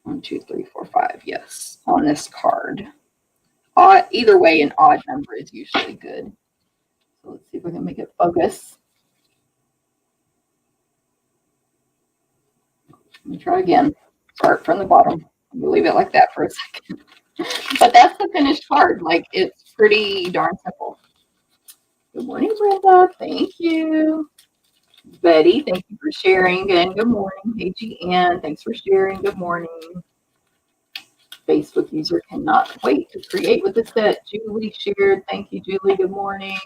1, 2, 3, 4, 5. Yes, on this card. Either way, an odd number is usually good. So let's see if we can make it focus. Let me try again. Start from the bottom. We'll leave it like that for a second. But that's the finished card. Like, it's pretty darn simple. Good morning, Brenda. Thank you. Betty, thank you for sharing. And good morning. Hey, GN, thanks for sharing. Good morning. Facebook user cannot wait to create with the set. Julie shared. Thank you, Julie. Good morning.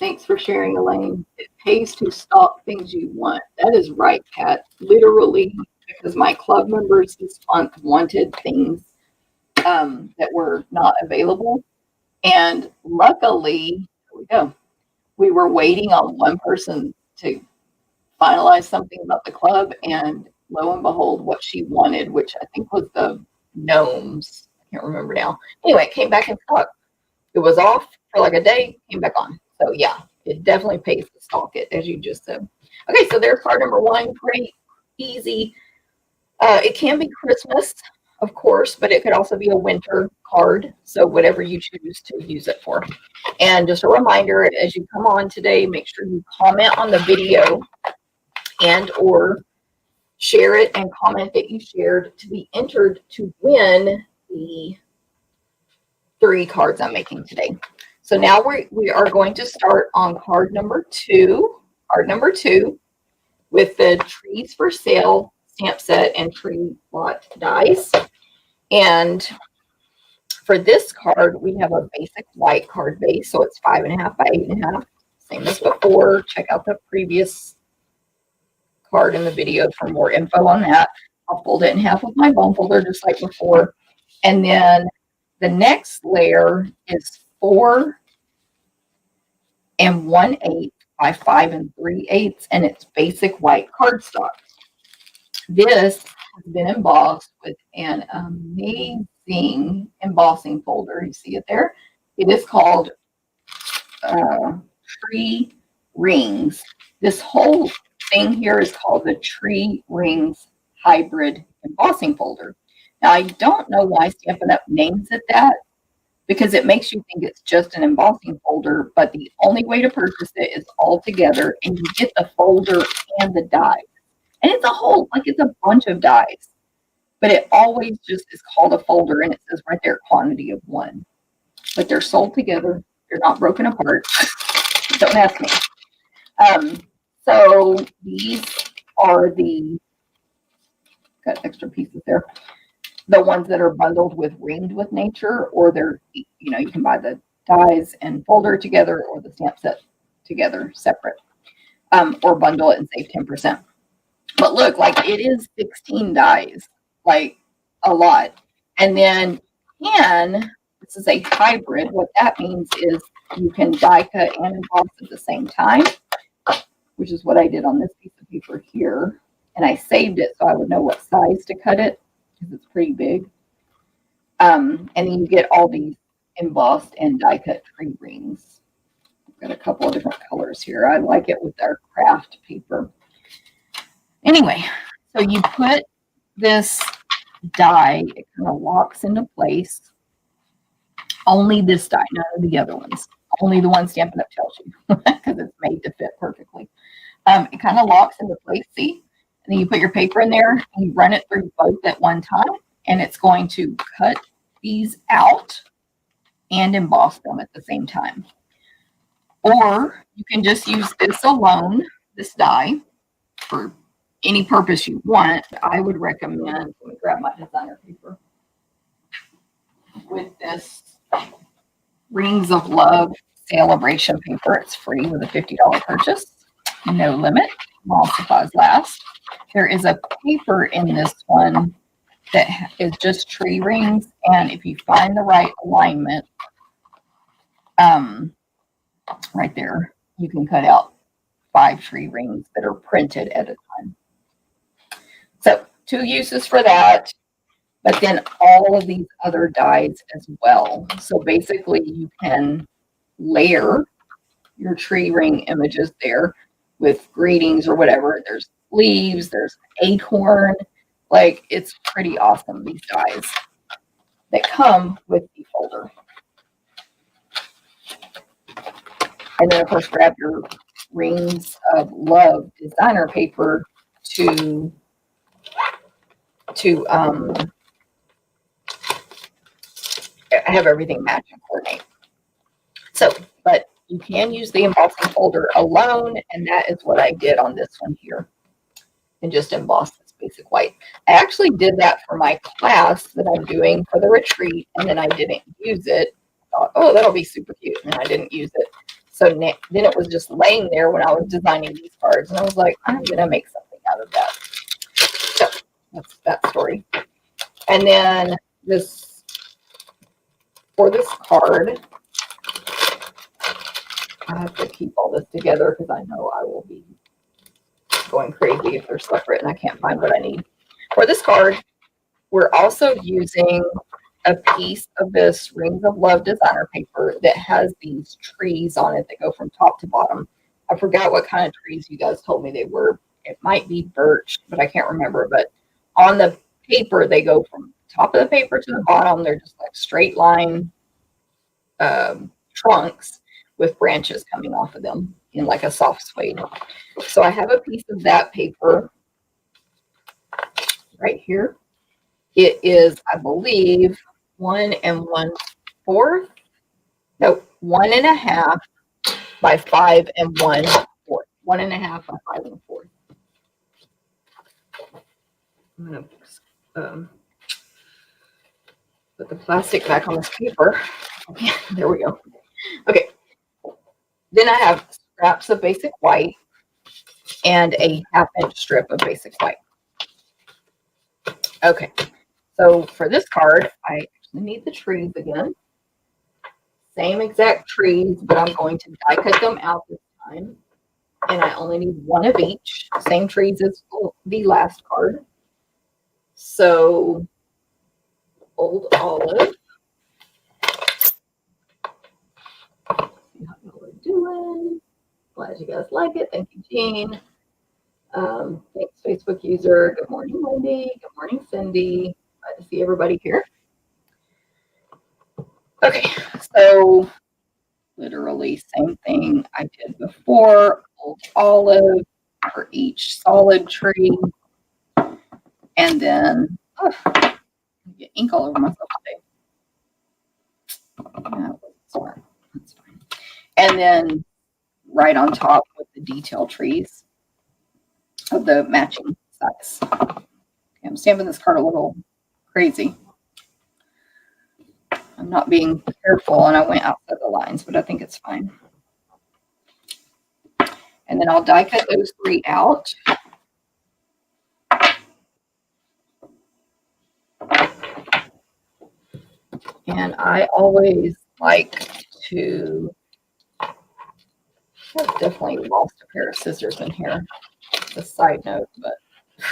Thanks for sharing, Elaine. It pays to stock things you want. That is right, Pat. Literally, because my club members this month wanted things that were not available. And luckily, here we go. We were waiting on one person to finalize something about the club, and lo and behold, what she wanted, which I think was the gnomes. I can't remember now. Anyway, it came back in stock. It was off for like a day, came back on. So yeah, it definitely pays to stock it, as you just said. Okay, so there's card number 1. Great, easy. It can be Christmas, of course, but it could also be a winter card. So whatever you choose to use it for. And just a reminder, as you come on today, make sure you comment on the video and or share it and comment that you shared to be entered to win the 3 cards I'm making today. So now we are going to start on card number 2. Card number 2 with the Trees for Sale stamp set and tree lot dies. And for this card, we have a basic white card base. So it's 5.5 by 8.5. Same as before. Check out the previous card in the video for more info on that. I'll fold it in half with my bone folder just like before. And then the next layer is 4 1/8 by 5 3/8, and it's basic white cardstock. This has been embossed with an amazing embossing folder. You see it there? It is called Tree Rings. This whole thing here is called the Tree Rings Hybrid Embossing Folder. Now, I don't know why Stampin' Up names it that, because it makes you think it's just an embossing folder, but the only way to purchase it is all together, and you get the folder and the dies. And it's a whole, like it's a bunch of dies, but it always just is called a folder, and it says right there, quantity of 1. But they're sold together. They're not broken apart. Don't ask me. So these are got extra pieces there. The ones that are bundled with Ringed with Nature, or they're, you can buy the dies and folder together, or the stamp set together separate, or bundle it and save 10%. But look, like it is 16 dies, like a lot. And then this is a hybrid. What that means is you can die cut and emboss at the same time, which is what I did on this piece of paper here. And I saved it so I would know what size to cut it, because it's pretty big. And then you get all these embossed and die cut tree rings. I've got a couple of different colors here. I like it with our craft paper. Anyway, so you put this die, it kind of locks into place. Only this die, none of the other ones. Only the one Stampin' Up tells you, because it's made to fit perfectly. It kind of locks into place, see? And then you put your paper in there, and you run it through both at one time, and it's going to cut these out and emboss them at the same time. Or you can just use this alone, this die, for any purpose you want. I would recommend, let me grab my designer paper, with this Rings of Love Celebration paper. It's free with a $50 purchase. No limit. All supplies last. There is a paper in this one that is just tree rings, and if you find the right alignment, right there, you can cut out 5 tree rings that are printed at a time. So two uses for that, but then all of these other dies as well. So basically you can layer your tree ring images there with greetings or whatever. There's leaves, there's acorn. Like, it's pretty awesome, these dies that come with the folder. And then, of course, grab your Rings of Love designer paper to have everything match and coordinate. So, but you can use the embossing folder alone, and that is what I did on this one here, and just emboss this basic white. I actually did that for my class that I'm doing for the retreat, and then I didn't use it. I thought, oh, that'll be super cute, and I didn't use it. So then it was just laying there when I was designing these cards, and I was like, I'm going to make something out of that. So that's that story. And then this, for this card, I have to keep all this together because I know I will be going crazy if they're separate and I can't find what I need. For this card, we're also using a piece of this Rings of Love designer paper that has these trees on it that go from top to bottom. I forgot what kind of trees you guys told me they were. It might be birch, but I can't remember. But on the paper, they go from top of the paper to the bottom. They're just like straight line trunks with branches coming off of them in like a soft suede. So I have a piece of that paper right here. It is, I believe, 1 1/4. No, 1 1/2 by 5 1/4. 1 1/2 by 5 1/4. I'm going to put the plastic back on this paper. Okay, there we go. Okay. Then I have scraps of basic white and a 1/2-inch strip of basic white. Okay. So for this card, I actually need the trees again. Same exact trees, but I'm going to die cut them out this time. And I only need one of each. Same trees as the last card. So, Old Olive. See how y'all are doing. Glad you guys like it. Thank you, Jean. Thanks, Facebook user. Good morning, Wendy. Good morning, Cindy. Glad to see everybody here. Okay, so literally same thing I did before. Old Olive for each solid tree. And then, I get ink all over myself today. That wasn't smart. That's fine. And then right on top with the detail trees of the matching size. Okay, I'm stamping this card a little crazy. I'm not being careful and I went outside the lines, but I think it's fine. And then I'll die cut those 3 out. And I always like to, I've definitely lost a pair of scissors in here. It's a side note, but I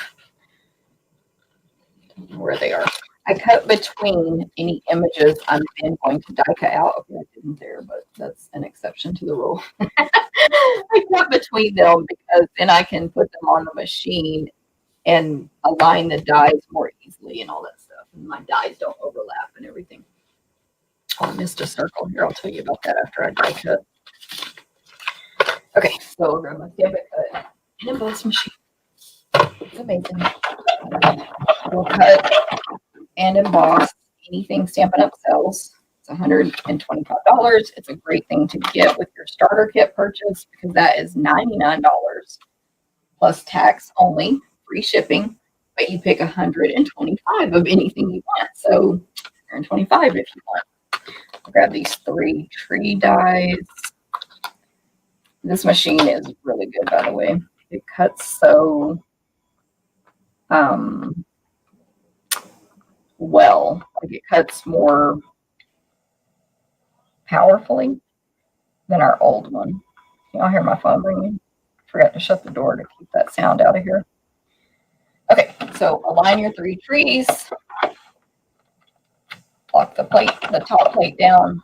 don't know where they are. I cut between any images I'm then going to die cut out. Okay, I didn't there, but that's an exception to the rule. I cut between them because then I can put them on the machine and align the dies more easily and all that stuff. And my dies don't overlap and everything. Oh, I missed a circle here. I'll tell you about that after I die cut. Okay, so I'll grab my Stampin' Cut and emboss machine. It's amazing. We'll cut and emboss anything Stampin' Up sells. It's $125. It's a great thing to get with your starter kit purchase because that is $99 plus tax only, free shipping. But you pick 125 of anything you want. So 125 if you want. I'll grab these 3 tree dies. This machine is really good, by the way. It cuts so well. Like it cuts more powerfully than our old one. Can y'all hear my phone ringing? I forgot to shut the door to keep that sound out of here. Okay, So align your 3 trees, lock the plate, the top plate down.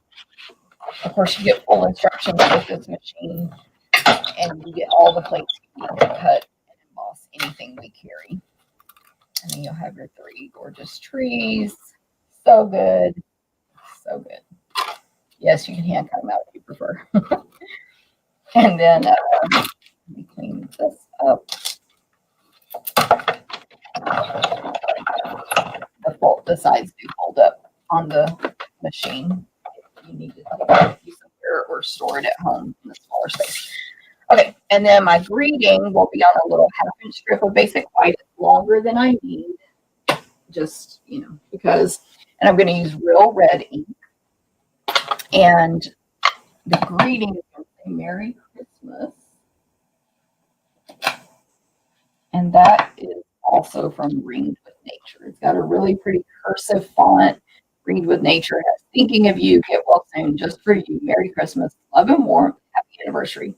Of course, you get full instructions with this machine, and you get all the plates you need to cut and emboss anything we carry. And then you'll have your 3 gorgeous trees. So good. So good. Yes, you can hand cut them out if you prefer. And then let me clean this up. The sides do fold up on the machine. You need to use them here or store it at home in a smaller space. Okay, and then my greeting will be on a little 1/2-inch strip of basic white. It's longer than I need, just, because, and I'm going to use real red ink. And the greeting is going to say Merry Christmas. And that is also from Ringed with Nature. It's got a really pretty cursive font. Ringed with Nature has thinking of you, get well soon, just for you, Merry Christmas, love and warmth, happy anniversary.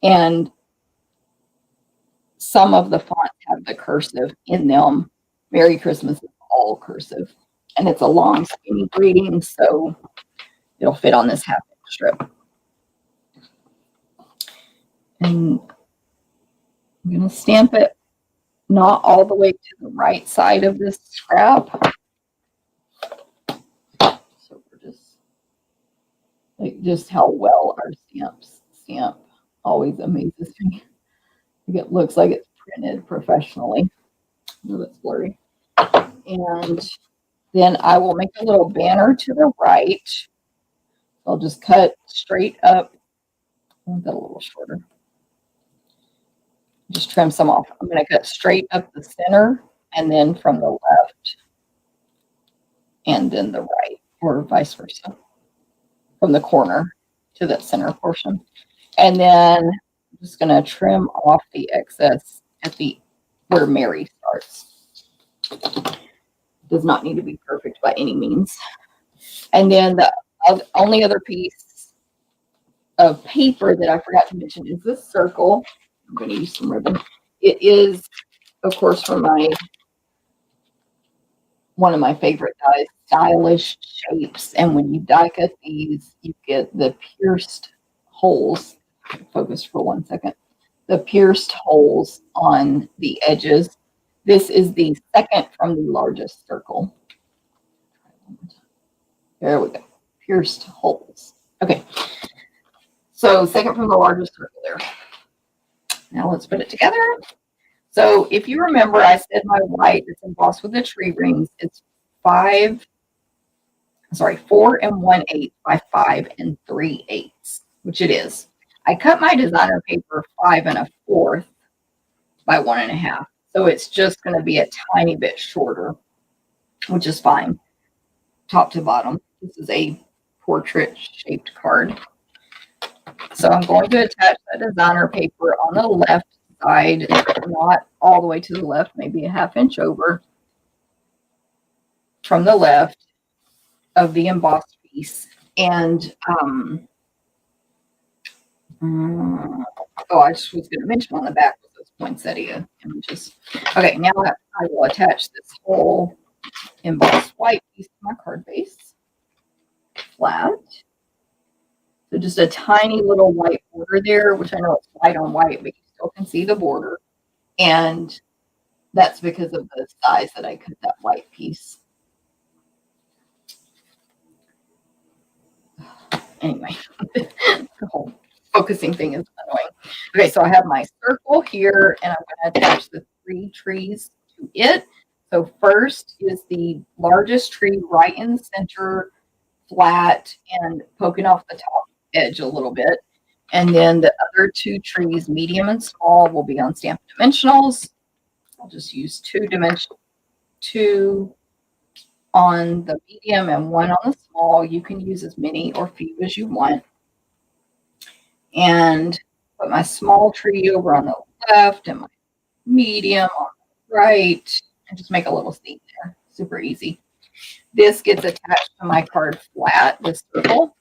And some of the fonts have the cursive in them. Merry Christmas is all cursive. And it's a long, skinny greeting, so it'll fit on this 1/2-inch strip. And I'm going to stamp it not all the way to the right side of this scrap. So we're just how well our stamp always amazes me. It looks like it's printed professionally. Oh, that's blurry. And then I will make a little banner to the right. I'll just cut straight up. I want that a little shorter. Just trim some off. I'm going to cut straight up the center and then from the left and then the right, or vice versa, from the corner to the center portion. And then I'm just going to trim off the excess at where Mary starts. Does not need to be perfect by any means. And then the only other piece of paper that I forgot to mention is this circle. I'm going to use some ribbon. It is, of course, from one of my favorite dies, Stylish Shapes. And when you die cut these, you get the pierced holes. Focus for 1 second. The pierced holes on the edges. This is the second from the largest circle. There we go. Pierced holes. Okay. So second from the largest circle there. Now let's put it together. So if you remember, I said my white is embossed with the tree rings. It's 4 1/8 by 5 3/8, which it is. I cut my designer paper 5 1/4 by 1 1/2. So it's just going to be a tiny bit shorter, which is fine. Top to bottom. This is a portrait shaped card. So I'm going to attach that designer paper on the left side, not all the way to the left, maybe a 1/2 inch over from the left of the embossed piece. And I just was going to mention on the back with those poinsettia images. Okay, now I will attach this whole embossed white piece to my card base, flat. So just a tiny little white border there, which I know it's white on white, but you still can see the border. And that's because of the size that I cut that white piece. Anyway, the whole focusing thing is annoying. Okay, so I have my circle here, and I'm going to attach the 3 trees to it. So first is the largest tree right in the center, flat, and poking off the top edge a little bit. And then the other 2 trees, medium and small, will be on Stampin' Dimensionals. I'll just use 2 on the medium and 1 on the small. You can use as many or few as you want. And put my small tree over on the left and my medium on the right, and just make a little seam there. Super easy. This gets attached to my card flat, this circle.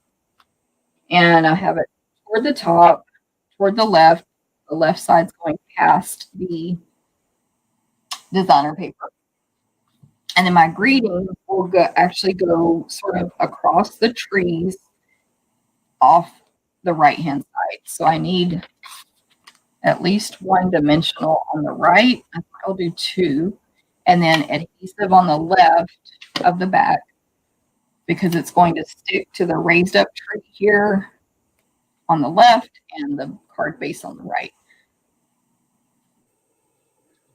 And I have it toward the top, toward the left. The left side's going past the designer paper. And then my greeting will actually go sort of across the trees off the right-hand side. So I need at least one dimensional on the right. I think I'll do two. And then adhesive on the left of the back, because it's going to stick to the raised up tree here on the left and the card base on the right.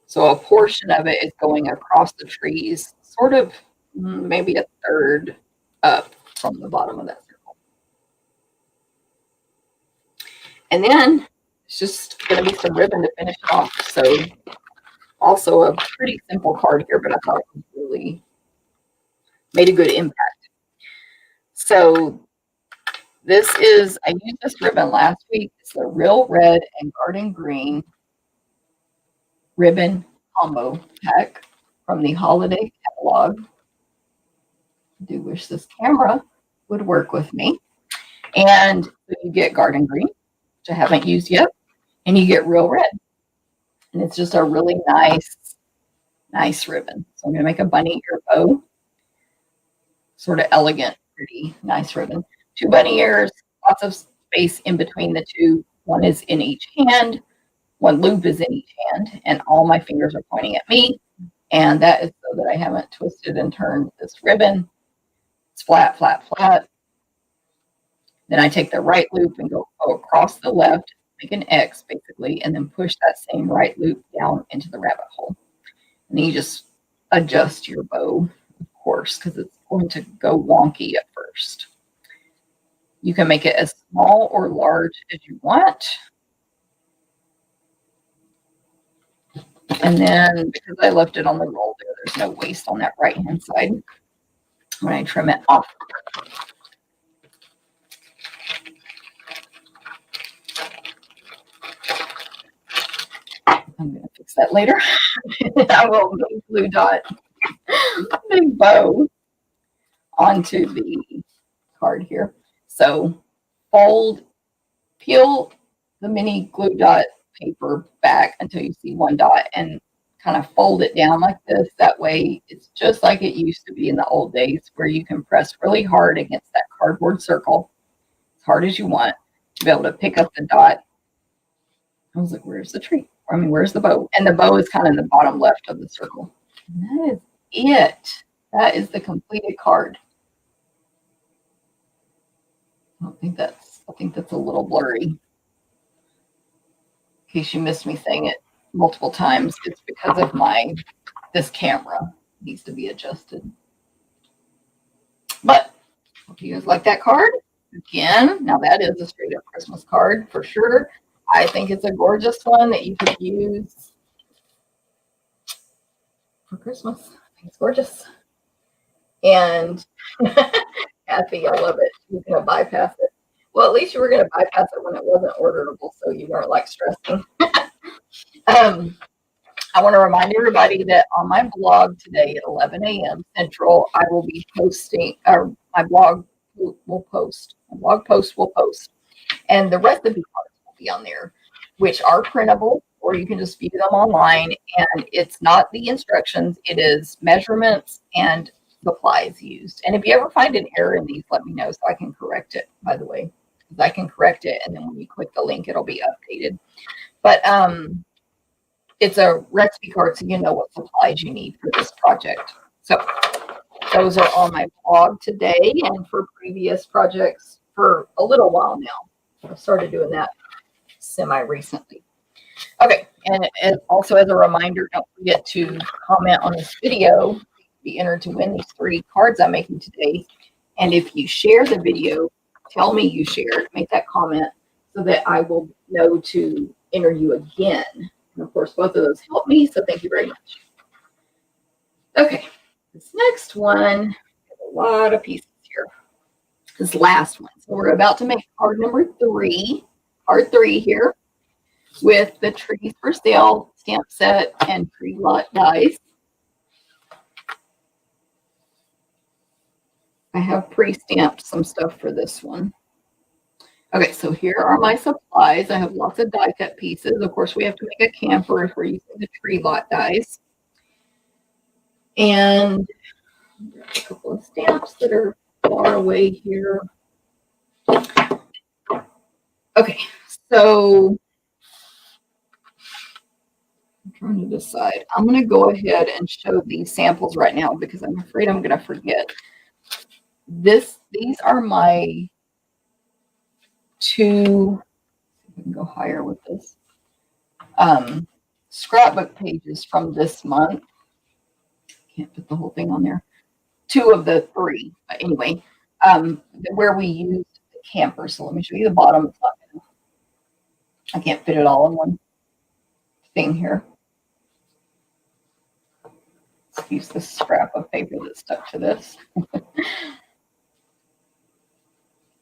So a portion of it is going across the trees, sort of maybe a third up from the bottom of that circle. And then it's just going to be some ribbon to finish it off. So also a pretty simple card here, but I thought it really made a good impact. So this is, I used this ribbon last week. It's the Real Red and Garden Green ribbon combo pack from the holiday catalog. I do wish this camera would work with me. And you get Garden Green, which I haven't used yet, and you get Real Red. And it's just a really nice ribbon. So I'm going to make a bunny ear bow. Sort of elegant, pretty nice ribbon. 2 bunny ears, lots of space in between the two. One is in each hand. One loop is in each hand, and all my fingers are pointing at me. And that is so that I haven't twisted and turned this ribbon. It's flat, flat, flat. Then I take the right loop and go across the left, make an X basically, and then push that same right loop down into the rabbit hole. And then you just adjust your bow, of course, because it's going to go wonky at first. You can make it as small or large as you want. And then because I left it on the roll there, there's no waste on that right-hand side when I trim it off. I'm going to fix that later. I will make glue dot big bow onto the card here. So peel the mini glue dot paper back until you see one dot and kind of fold it down like this. That way it's just like it used to be in the old days, where you can press really hard against that cardboard circle, as hard as you want, to be able to pick up the dot. I was like, where's the tree? I mean, where's the bow? And the bow is kind of in the bottom left of the circle. And that is it. That is the completed card. I think that's a little blurry. In case you missed me saying it multiple times, it's because of this camera needs to be adjusted. But hope you guys like that card. Again, now that is a straight up Christmas card for sure. I think it's a gorgeous one that you could use for Christmas. I think it's gorgeous. And Kathy, I love it. You're going to bypass it. Well, at least you were going to bypass it when it wasn't orderable, so you weren't like stressing. I want to remind everybody that on my blog today at 11 a.m. Central, I will be posting, or my blog will post. My blog post will post. And the recipe cards will be on there, which are printable, or you can just view them online. And it's not the instructions, it is measurements and supplies used. And if you ever find an error in these, let me know so I can correct it, by the way. Because I can correct it, and then when you click the link, it'll be updated. But it's a recipe card, so you know what supplies you need for this project. So those are on my blog today and for previous projects for a little while now. I started doing that semi-recently. Okay, and also as a reminder, don't forget to comment on this video. Be entered to win these 3 cards I'm making today. And if you share the video, tell me you shared, make that comment so that I will know to enter you again. And of course, both of those help me, so thank you very much. Okay, this next one has a lot of pieces here. This last one. So we're about to make card number 3, card 3 here, with the Trees for Sale stamp set and tree lot dies. I have pre-stamped some stuff for this one. Okay, so here are my supplies. I have lots of die cut pieces. Of course, we have to make a camper if we're using the tree lot dies. And a couple of stamps that are far away here. Okay, so I'm trying to decide. I'm going to go ahead and show these samples right now because I'm afraid I'm going to forget. These are my two, I can go higher with this, scrapbook pages from this month. Can't put the whole thing on there. 2 of the 3, but anyway, where we used the camper. So let me show you the bottom. I can't fit it all in one thing here. Let's use the scrap of paper that's stuck to this.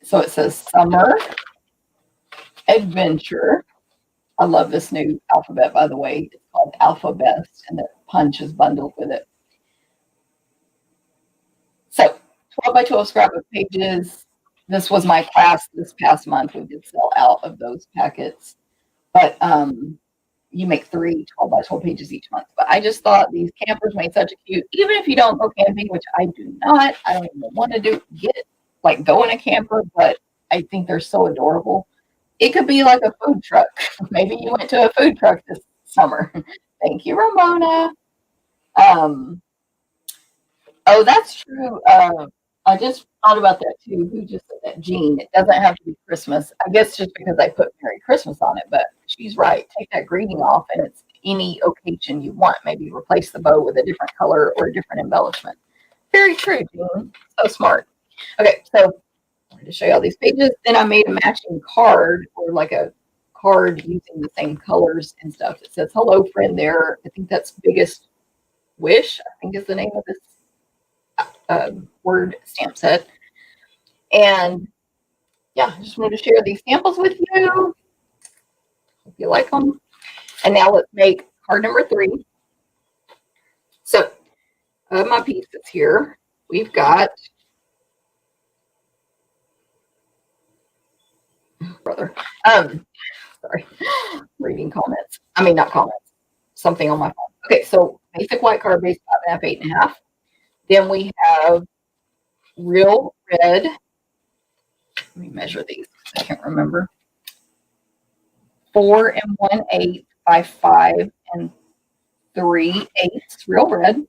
So it says Summer Adventure. I love this new alphabet, by the way. It's called Alphabet, and the punch is bundled with it. So 12 by 12 scrapbook pages. This was my class this past month. We did sell out of those packets. But you make 3 12 by 12 pages each month. But I just thought these campers made such a cute, even if you don't go camping, which I do not, I don't even want to go in a camper, but I think they're so adorable. It could be like a food truck. Maybe you went to a food truck this summer. Thank you, Ramona. Oh, that's true. I just thought about that too. Who just said that? Jean. It doesn't have to be Christmas. I guess just because I put Merry Christmas on it, but she's right. Take that greeting off and it's any occasion you want. Maybe replace the bow with a different color or a different embellishment. Very true, Jean. So smart. Okay, so I wanted to show you all these pages. Then I made a matching card, or like a card using the same colors and stuff. It says hello friend there. I think that's Biggest Wish, I think is the name of this word stamp set. And yeah, I just wanted to share these samples with you. Hope you like them. And now let's make card number 3. So my pieces here, we've got sorry, reading comments. I mean, not comments, something on my phone. Okay, so basic white card base 5.5, 8.5. Then we have real red. Let me measure these. I can't remember. 4 1/8 by 5 3/8 real red.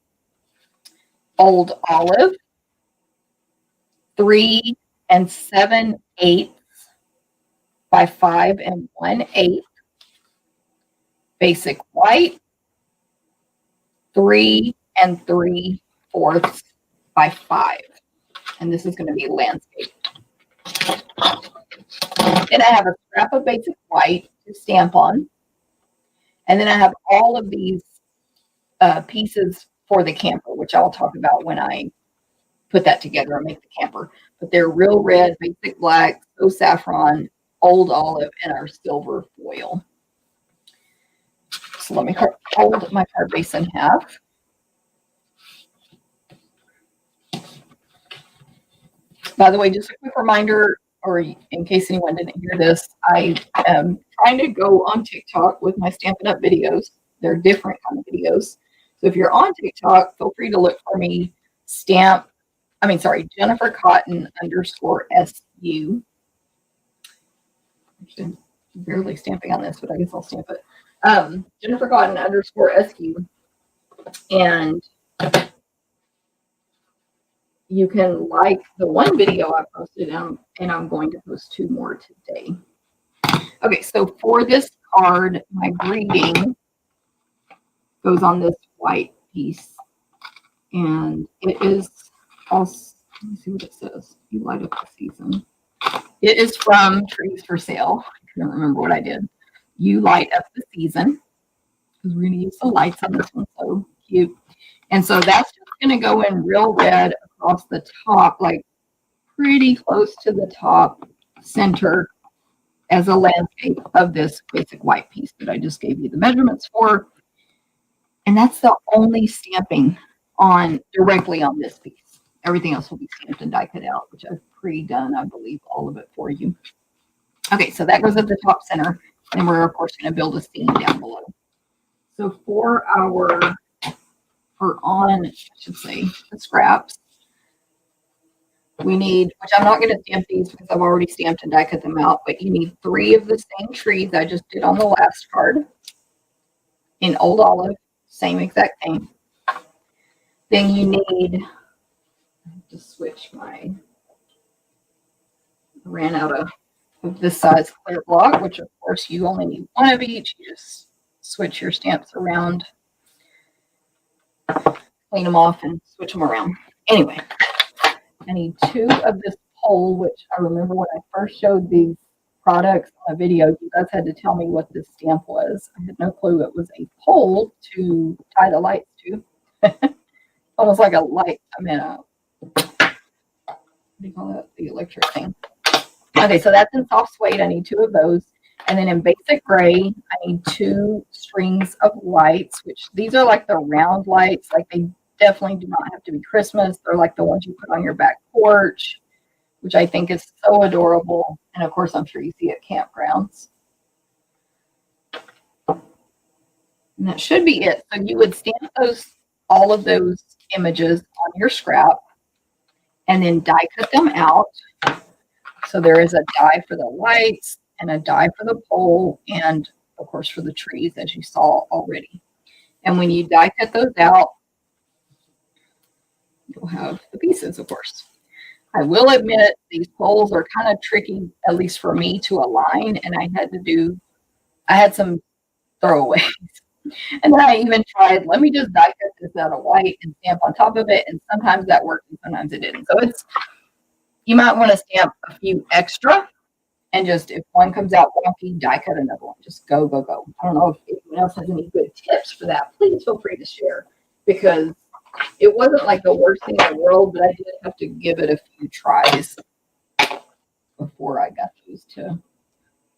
Old olive. 3 7/8 by 5 1/8. Basic white. 3 3/4 by 5. And this is going to be landscape. Then I have a scrap of basic white to stamp on. And then I have all of these pieces for the camper, which I'll talk about when I put that together and make the camper. But they're real red, basic black, so saffron, old olive, and our silver foil. So let me hold my card base in half. By the way, just a quick reminder, or in case anyone didn't hear this, I am trying to go on TikTok with my Stampin' Up videos. They're different kind of videos. So if you're on TikTok, feel free to look for me, Jennifer Cotton _SU. Actually, I'm barely stamping on this, but I guess I'll stamp it. Jennifer Cotton _SU. And you can like the one video I posted, and I'm going to post 2 more today. Okay, so for this card, my greeting goes on this white piece. And it is also, let me see what it says. You light up the season. It is from Trees for Sale. I can't remember what I did. You light up the season. Because we're going to use the lights on this one. So cute. And so that's just going to go in real red across the top, like pretty close to the top center as a landscape of this basic white piece that I just gave you the measurements for. And that's the only stamping directly on this piece. Everything else will be stamped and die cut out, which I've pre-done, I believe, all of it for you. Okay, so that goes at the top center. And we're, of course, going to build a scene down below. So for our or on, I should say, the scraps, we need, which I'm not going to stamp these because I've already stamped and die cut them out, but you need 3 of the same trees I just did on the last card in Old Olive, same exact thing. Then you need, I have to switch my, ran out of this size clear block, which of course you only need 1 of each. You just switch your stamps around, clean them off and switch them around. Anyway, I need 2 of this pole, which I remember when I first showed these products on a video, you guys had to tell me what this stamp was. I had no clue it was a pole to tie the lights to. Almost like a light, I mean, what do you call that? The electric thing. Okay, so that's in soft suede. I need 2 of those. And then in basic gray, I need 2 strings of lights, which these are like the round lights. Like they definitely do not have to be Christmas. They're like the ones you put on your back porch, which I think is so adorable. And of course, I'm sure you see at campgrounds. And that should be it. So you would stamp all of those images on your scrap and then die cut them out. So there is a die for the lights and a die for the pole and of course for the trees, as you saw already. And when you die cut those out, you'll have the pieces, of course. I will admit these poles are kind of tricky, at least for me, to align, and I had some throwaways. And then I even tried, let me just die cut this out of white and stamp on top of it, and sometimes that worked and sometimes it didn't. So you might want to stamp a few extra, and just if one comes out wonky, die cut another one. Just go, go, go. I don't know if anyone else has any good tips for that. Please feel free to share, because it wasn't like the worst thing in the world, but I did have to give it a few tries before I got those to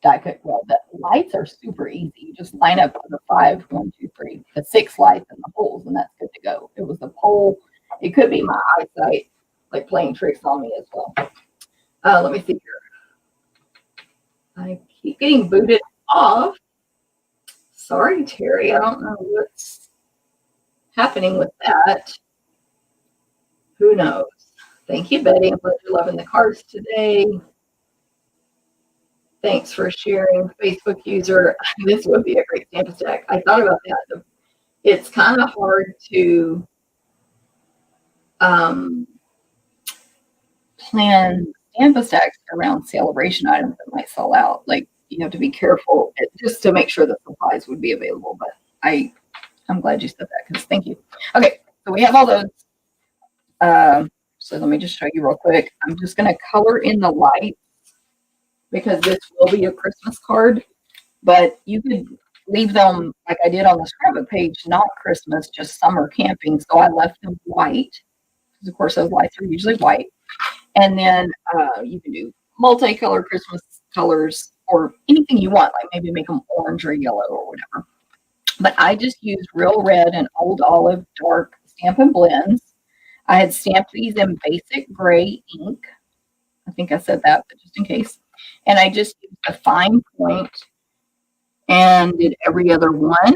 die cut well. The lights are super easy. You just line up the 5, 1, 2, 3, the 6 lights and the holes, and that's good to go. It was the pole. It could be my eyesight, like playing tricks on me as well. Let me see here. I keep getting booted off. Sorry, Terry. I don't know what's happening with that. Who knows? Thank you, Betty. I'm glad you're loving the cards today. Thanks for sharing, Facebook user. This would be a great stamp stack. I thought about that. It's kind of hard to plan stamp stacks around celebration items that might sell out. Like, you have to be careful just to make sure the supplies would be available. But I'm glad you said that, because thank you. Okay, so we have all those. So let me just show you real quick. I'm just going to color in the lights because this will be a Christmas card, but you could leave them like I did on the scrapbook page, not Christmas, just summer camping. So I left them white because, of course, those lights are usually white. And then you can do multicolor Christmas colors or anything you want, like maybe make them orange or yellow or whatever. But I just used Real Red and Old Olive dark Stampin' Blends. I had stamped these in basic gray ink. I think I said that, but just in case. And I just used a fine point and did every other one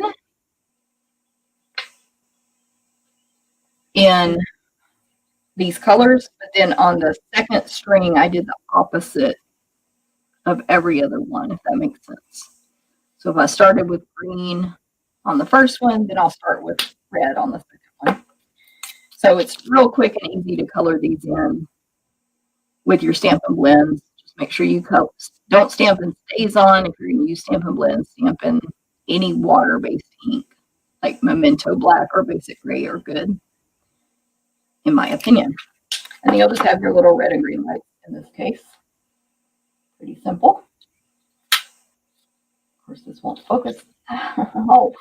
in these colors. But then on the second string, I did the opposite of every other one, if that makes sense. So if I started with green on the first one, then I'll start with red on the second one. So it's real quick and easy to color these in with your Stampin' Blends. Just make sure you don't stamp in StazOn. If you're going to use Stampin' Blends, stamp in any water-based ink, like Memento Black or Basic Gray are good, in my opinion. And you'll just have your little red and green lights in this case. Pretty simple. Of course, this won't focus. Oh,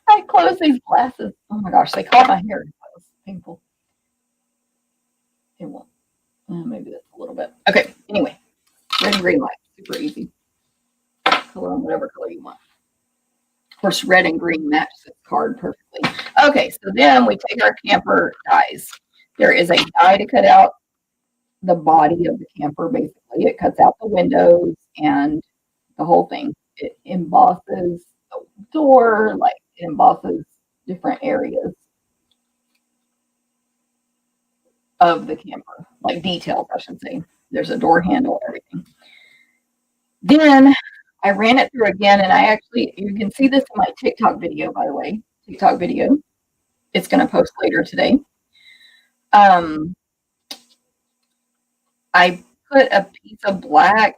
I closed these glasses. Oh my gosh, they caught my hair. That was painful. It won't. Maybe that's a little bit. Okay, anyway, red and green light, super easy. Color on whatever color you want. Of course, red and green match this card perfectly. Okay, so then we take our camper dies. There is a die to cut out the body of the camper, basically. It cuts out the windows and the whole thing. It embosses the door, like it embosses different areas of the camper, like details, I should say. There's a door handle, everything. Then I ran it through again, and you can see this in my TikTok video, by the way. TikTok video. It's going to post later today. I put a piece of black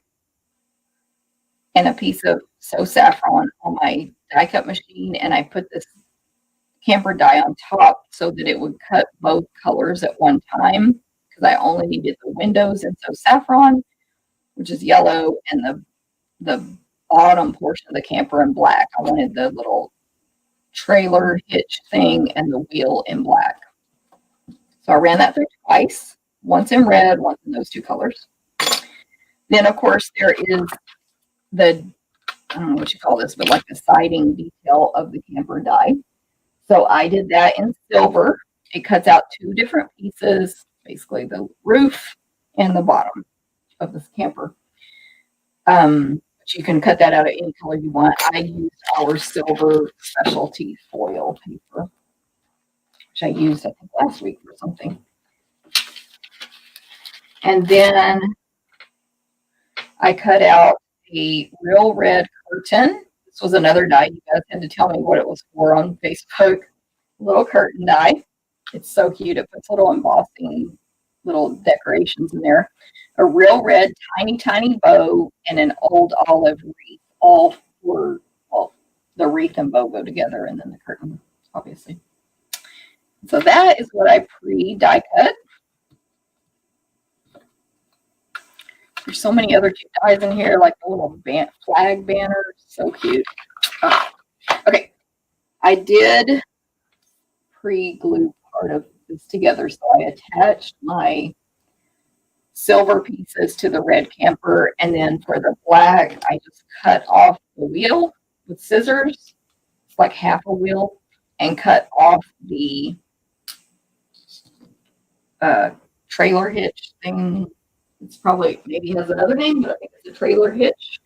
and a piece of saffron on my die cut machine, and I put this camper die on top so that it would cut both colors at one time, because I only needed the windows and saffron, which is yellow, and the bottom portion of the camper in black. I wanted the little trailer hitch thing and the wheel in black. So I ran that through twice, once in red, once in those two colors. Then, of course, there is the, I don't know what you call this, but like the siding detail of the camper die. So I did that in silver. It cuts out two different pieces, basically the roof and the bottom of this camper. But you can cut that out of any color you want. I used our silver specialty foil paper, which I used, I think, last week or something. And then I cut out a real red curtain. This was another die. You guys had to tell me what it was for on Facebook. Little curtain die. It's so cute. It puts little embossing, little decorations in there. A real red, tiny, tiny bow, and an old olive wreath. All were, well, the wreath and bow go together, and then the curtain, obviously. So that is what I pre-die cut. There's so many other cute dies in here, like the little flag banner. So cute. Oh, okay. I did pre-glue part of this together. So I attached my silver pieces to the red camper. And then for the black, I just cut off the wheel with scissors. It's like half a wheel. And cut off the trailer hitch thing. It's probably, maybe has another name, but I think it's a trailer hitch.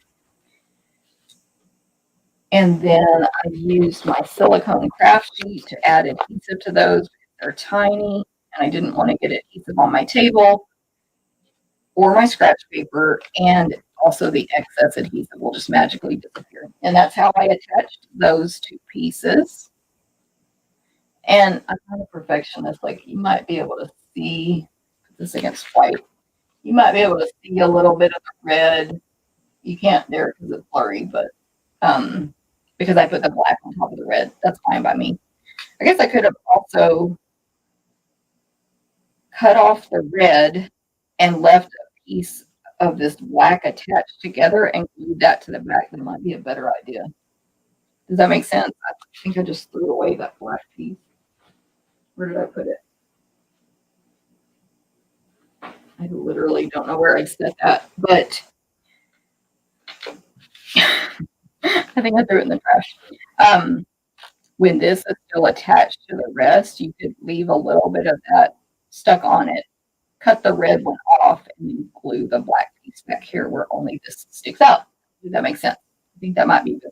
And then I used my silicone craft sheet to add adhesive to those because they're tiny, and I didn't want to get adhesive on my table or my scratch paper, and also the excess adhesive will just magically disappear. And that's how I attached those two pieces. And I'm not a perfectionist. Like, you might be able to see, put this against white. You might be able to see a little bit of the red. You can't there because it's blurry, but because I put the black on top of the red, that's fine by me. I guess I could have also cut off the red and left a piece of this black attached together and glued that to the back. That might be a better idea. Does that make sense? I think I just threw away that black piece. Where did I put it? I literally don't know where I set that, but I think I threw it in the trash. When this is still attached to the rest, you could leave a little bit of that stuck on it, cut the red one off, and then glue the black piece back here where only this sticks out. Does that make sense? I think that might be better.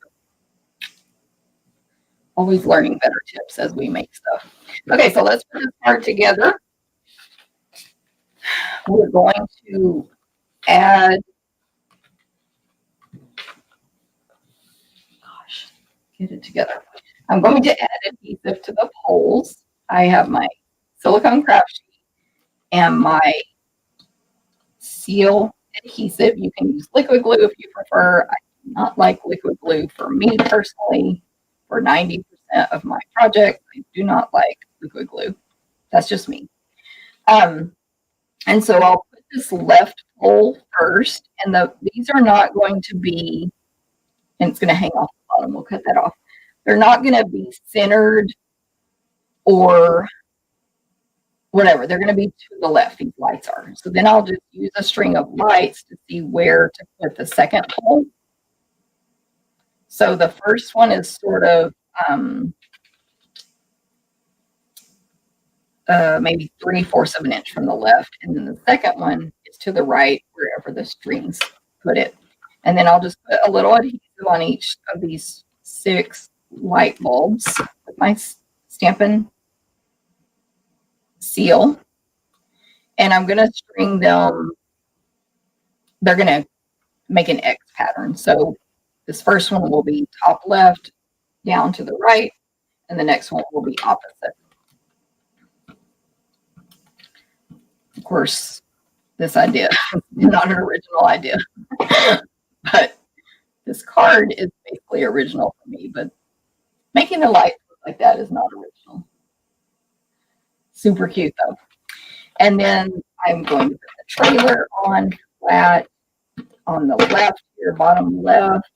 Always learning better tips as we make stuff. Okay, so let's put this part together. We're going to add, get it together. I'm going to add adhesive to the poles. I have my silicone craft sheet and my seal adhesive. You can use liquid glue if you prefer. I do not like liquid glue. For me personally, for 90% of my projects, I do not like liquid glue. That's just me. And so I'll put this left pole first, and these are not going to be, and it's going to hang off the bottom. We'll cut that off. They're not going to be centered or whatever. They're going to be to the left. These lights are. So then I'll just use a string of lights to see where to put the second pole. So the first one is sort of maybe 3/4 of an inch from the left. And then the second one is to the right, wherever the strings put it. And then I'll just put a little adhesive on each of these 6 light bulbs with my Stampin' seal. And I'm going to string them. They're going to make an X pattern. So this first one will be top left down to the right, and the next one will be opposite. Of course, this idea is not an original idea, but this card is basically original for me, but making the lights look like that is not original. Super cute though. And then I'm going to put the trailer on flat on the left here, bottom left.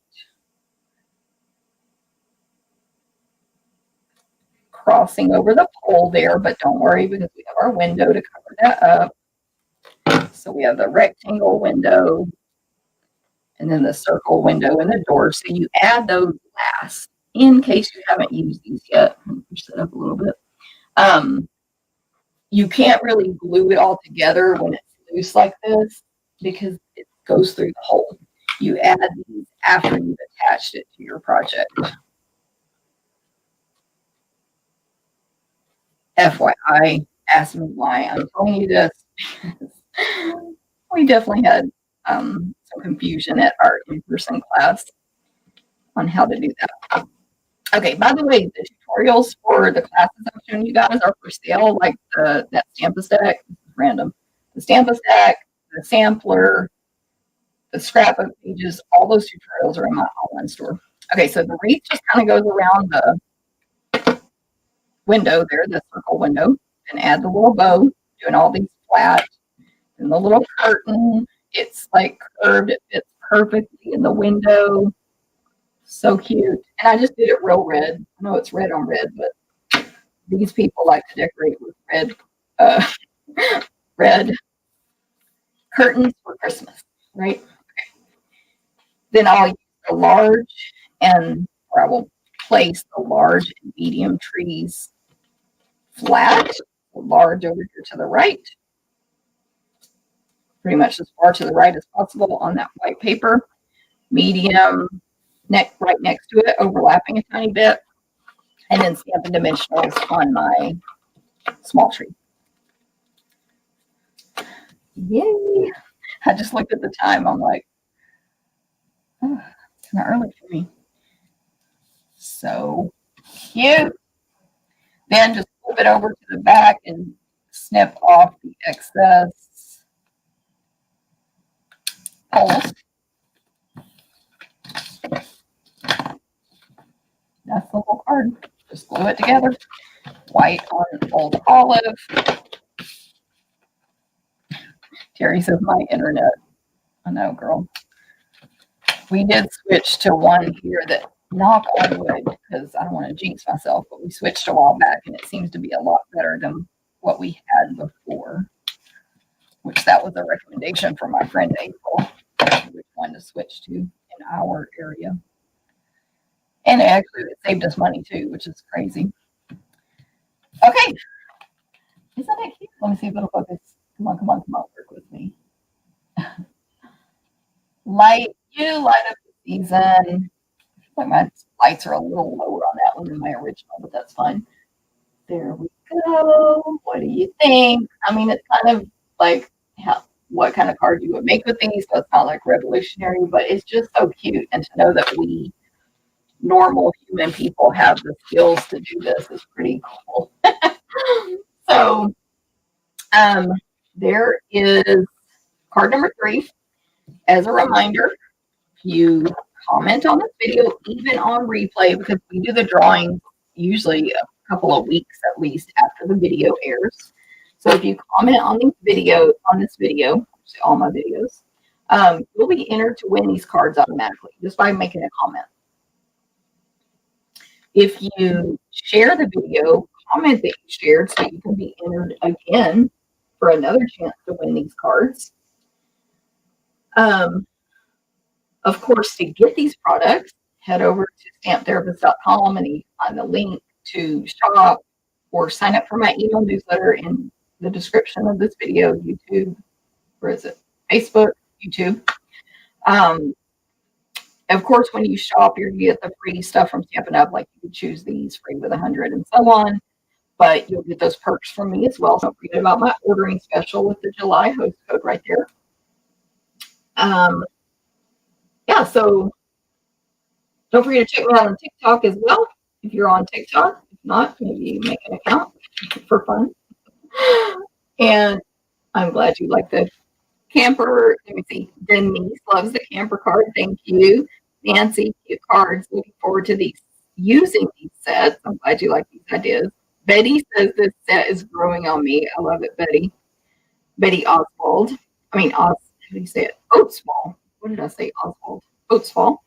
Crossing over the pole there, but don't worry because we have our window to cover that up. So we have the rectangle window and then the circle window in the door. So you add those last in case you haven't used these yet. Let me push that up a little bit. You can't really glue it all together when it's loose like this because it goes through the hole. You add these after you've attached it to your project. FYI, ask me why I'm telling you this. We definitely had some confusion at our in-person class on how to do that. Okay, by the way, the tutorials for the classes I've shown you guys are for sale, like that Stamp Stack, random. The Stamp Stack, the sampler, the scrapbook pages, all those tutorials are in my online store. Okay, so the wreath just kind of goes around the window there, the circle window, and add the little bow, doing all these flat. And the little curtain, it's like curved, it fits perfectly in the window. So cute. And I just did it real red. I know it's red on red, but these people like to decorate with red curtains for Christmas, right? Okay. Then I'll use the large or I will place the large and medium trees flat, the large over here to the right, pretty much as far to the right as possible on that white paper, medium right next to it, overlapping a tiny bit, and then Stampin' Dimensionals on my small tree. Yay! I just looked at the time. I'm like, oh, it's kind of early for me. So cute. Then just flip it over to the back and snip off the excess poles. That's the whole card. Just glue it together. White on old olive. Terry says my internet. I know, girl. We did switch to one here that, knock on wood, because I don't want to jinx myself, but we switched a while back and it seems to be a lot better than what we had before, which that was a recommendation from my friend April, which one to switch to in our area. And actually, it saved us money too, which is crazy. Okay. Isn't that cute? Let me see if it'll focus. Come on, work with me. Light up the season. I feel like my lights are a little lower on that one than my original, but that's fine. There we go. What do you think? I mean, it's kind of like what kind of card you would make with these, so it's not like revolutionary, but it's just so cute. And to know that we normal human people have the skills to do this is pretty cool. So there is card number 3. As a reminder, if you comment on this video, even on replay, because we do the drawing usually a couple of weeks at least after the video airs. So if you comment on this video, all my videos, you'll be entered to win these cards automatically just by making a comment. If you share the video, comment that you shared so you can be entered again for another chance to win these cards. Of course, to get these products, head over to stamptherapist.com and you find the link to shop or sign up for my email newsletter in the description of this video, YouTube, where is it? Facebook, YouTube. Of course, when you shop, you're going to get the free stuff from Stampin' Up, like you could choose these free with 100 and so on. but you'll get those perks from me as well. So don't forget about my ordering special with the July host code right there. Yeah, so don't forget to check me out on TikTok as well if you're on TikTok. If not, maybe make an account for fun. And I'm glad you like the camper. Let me see. Denise loves the camper card. Thank you. Nancy, cute cards. Looking forward to using these sets. I'm glad you like these ideas. Betty says this set is growing on me. I love it, Betty. Betty Oswald. I mean, how do you say it? Oatsfall. What did I say? Oswald. Oatsfall.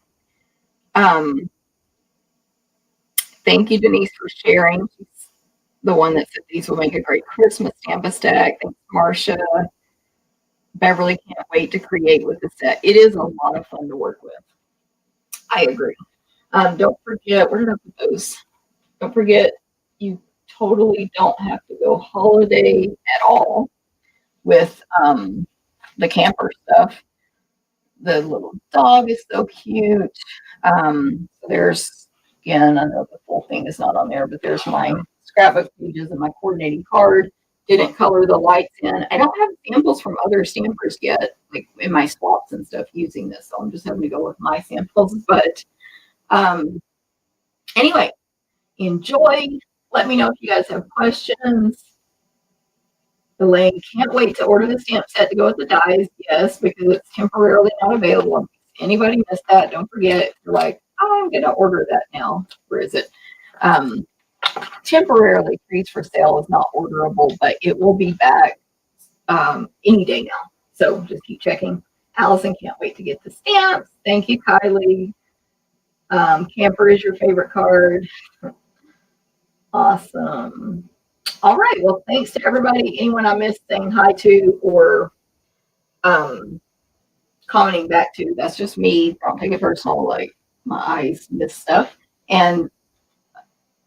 Thank you, Denise, for sharing. She's the one that said these will make a great Christmas Stampa stack. Thanks, Marcia. Beverly can't wait to create with the set. It is a lot of fun to work with. I agree. Don't forget, where did I put those? Don't forget, you totally don't have to go holiday at all with the camper stuff. The little dog is so cute. There's, again, I know the full thing is not on there, but there's my scrapbook pages and my coordinating card. Didn't color the lights in. I don't have samples from other stampers yet, like in my swaps and stuff using this. So I'm just having to go with my samples. But anyway, enjoy. Let me know if you guys have questions. Elaine, can't wait to order the stamp set to go with the dies. Yes, because it's temporarily not available. If anybody missed that, don't forget. If you're like, oh, I'm going to order that now. Where is it? Temporarily freeze for sale is not orderable, but it will be back any day now. So just keep checking. Allison can't wait to get the stamps. Thank you, Kylie. Camper is your favorite card. Awesome. All right. Well, thanks to everybody. Anyone I missed saying hi to or commenting back to. That's just me. Don't take it personal. Like my eyes miss stuff. And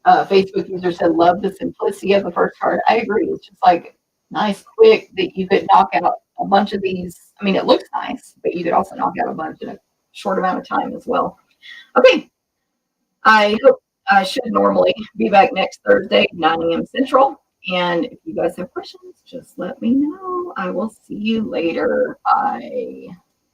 Facebook user said, love the simplicity of the first card. I agree. It's just like nice, quick that you could knock out a bunch of these. I mean, it looks nice, but you could also knock out a bunch in a short amount of time as well. Okay. I hope I should normally be back next Thursday, 9 a.m. Central. And if you guys have questions, just let me know. I will see you later. Bye.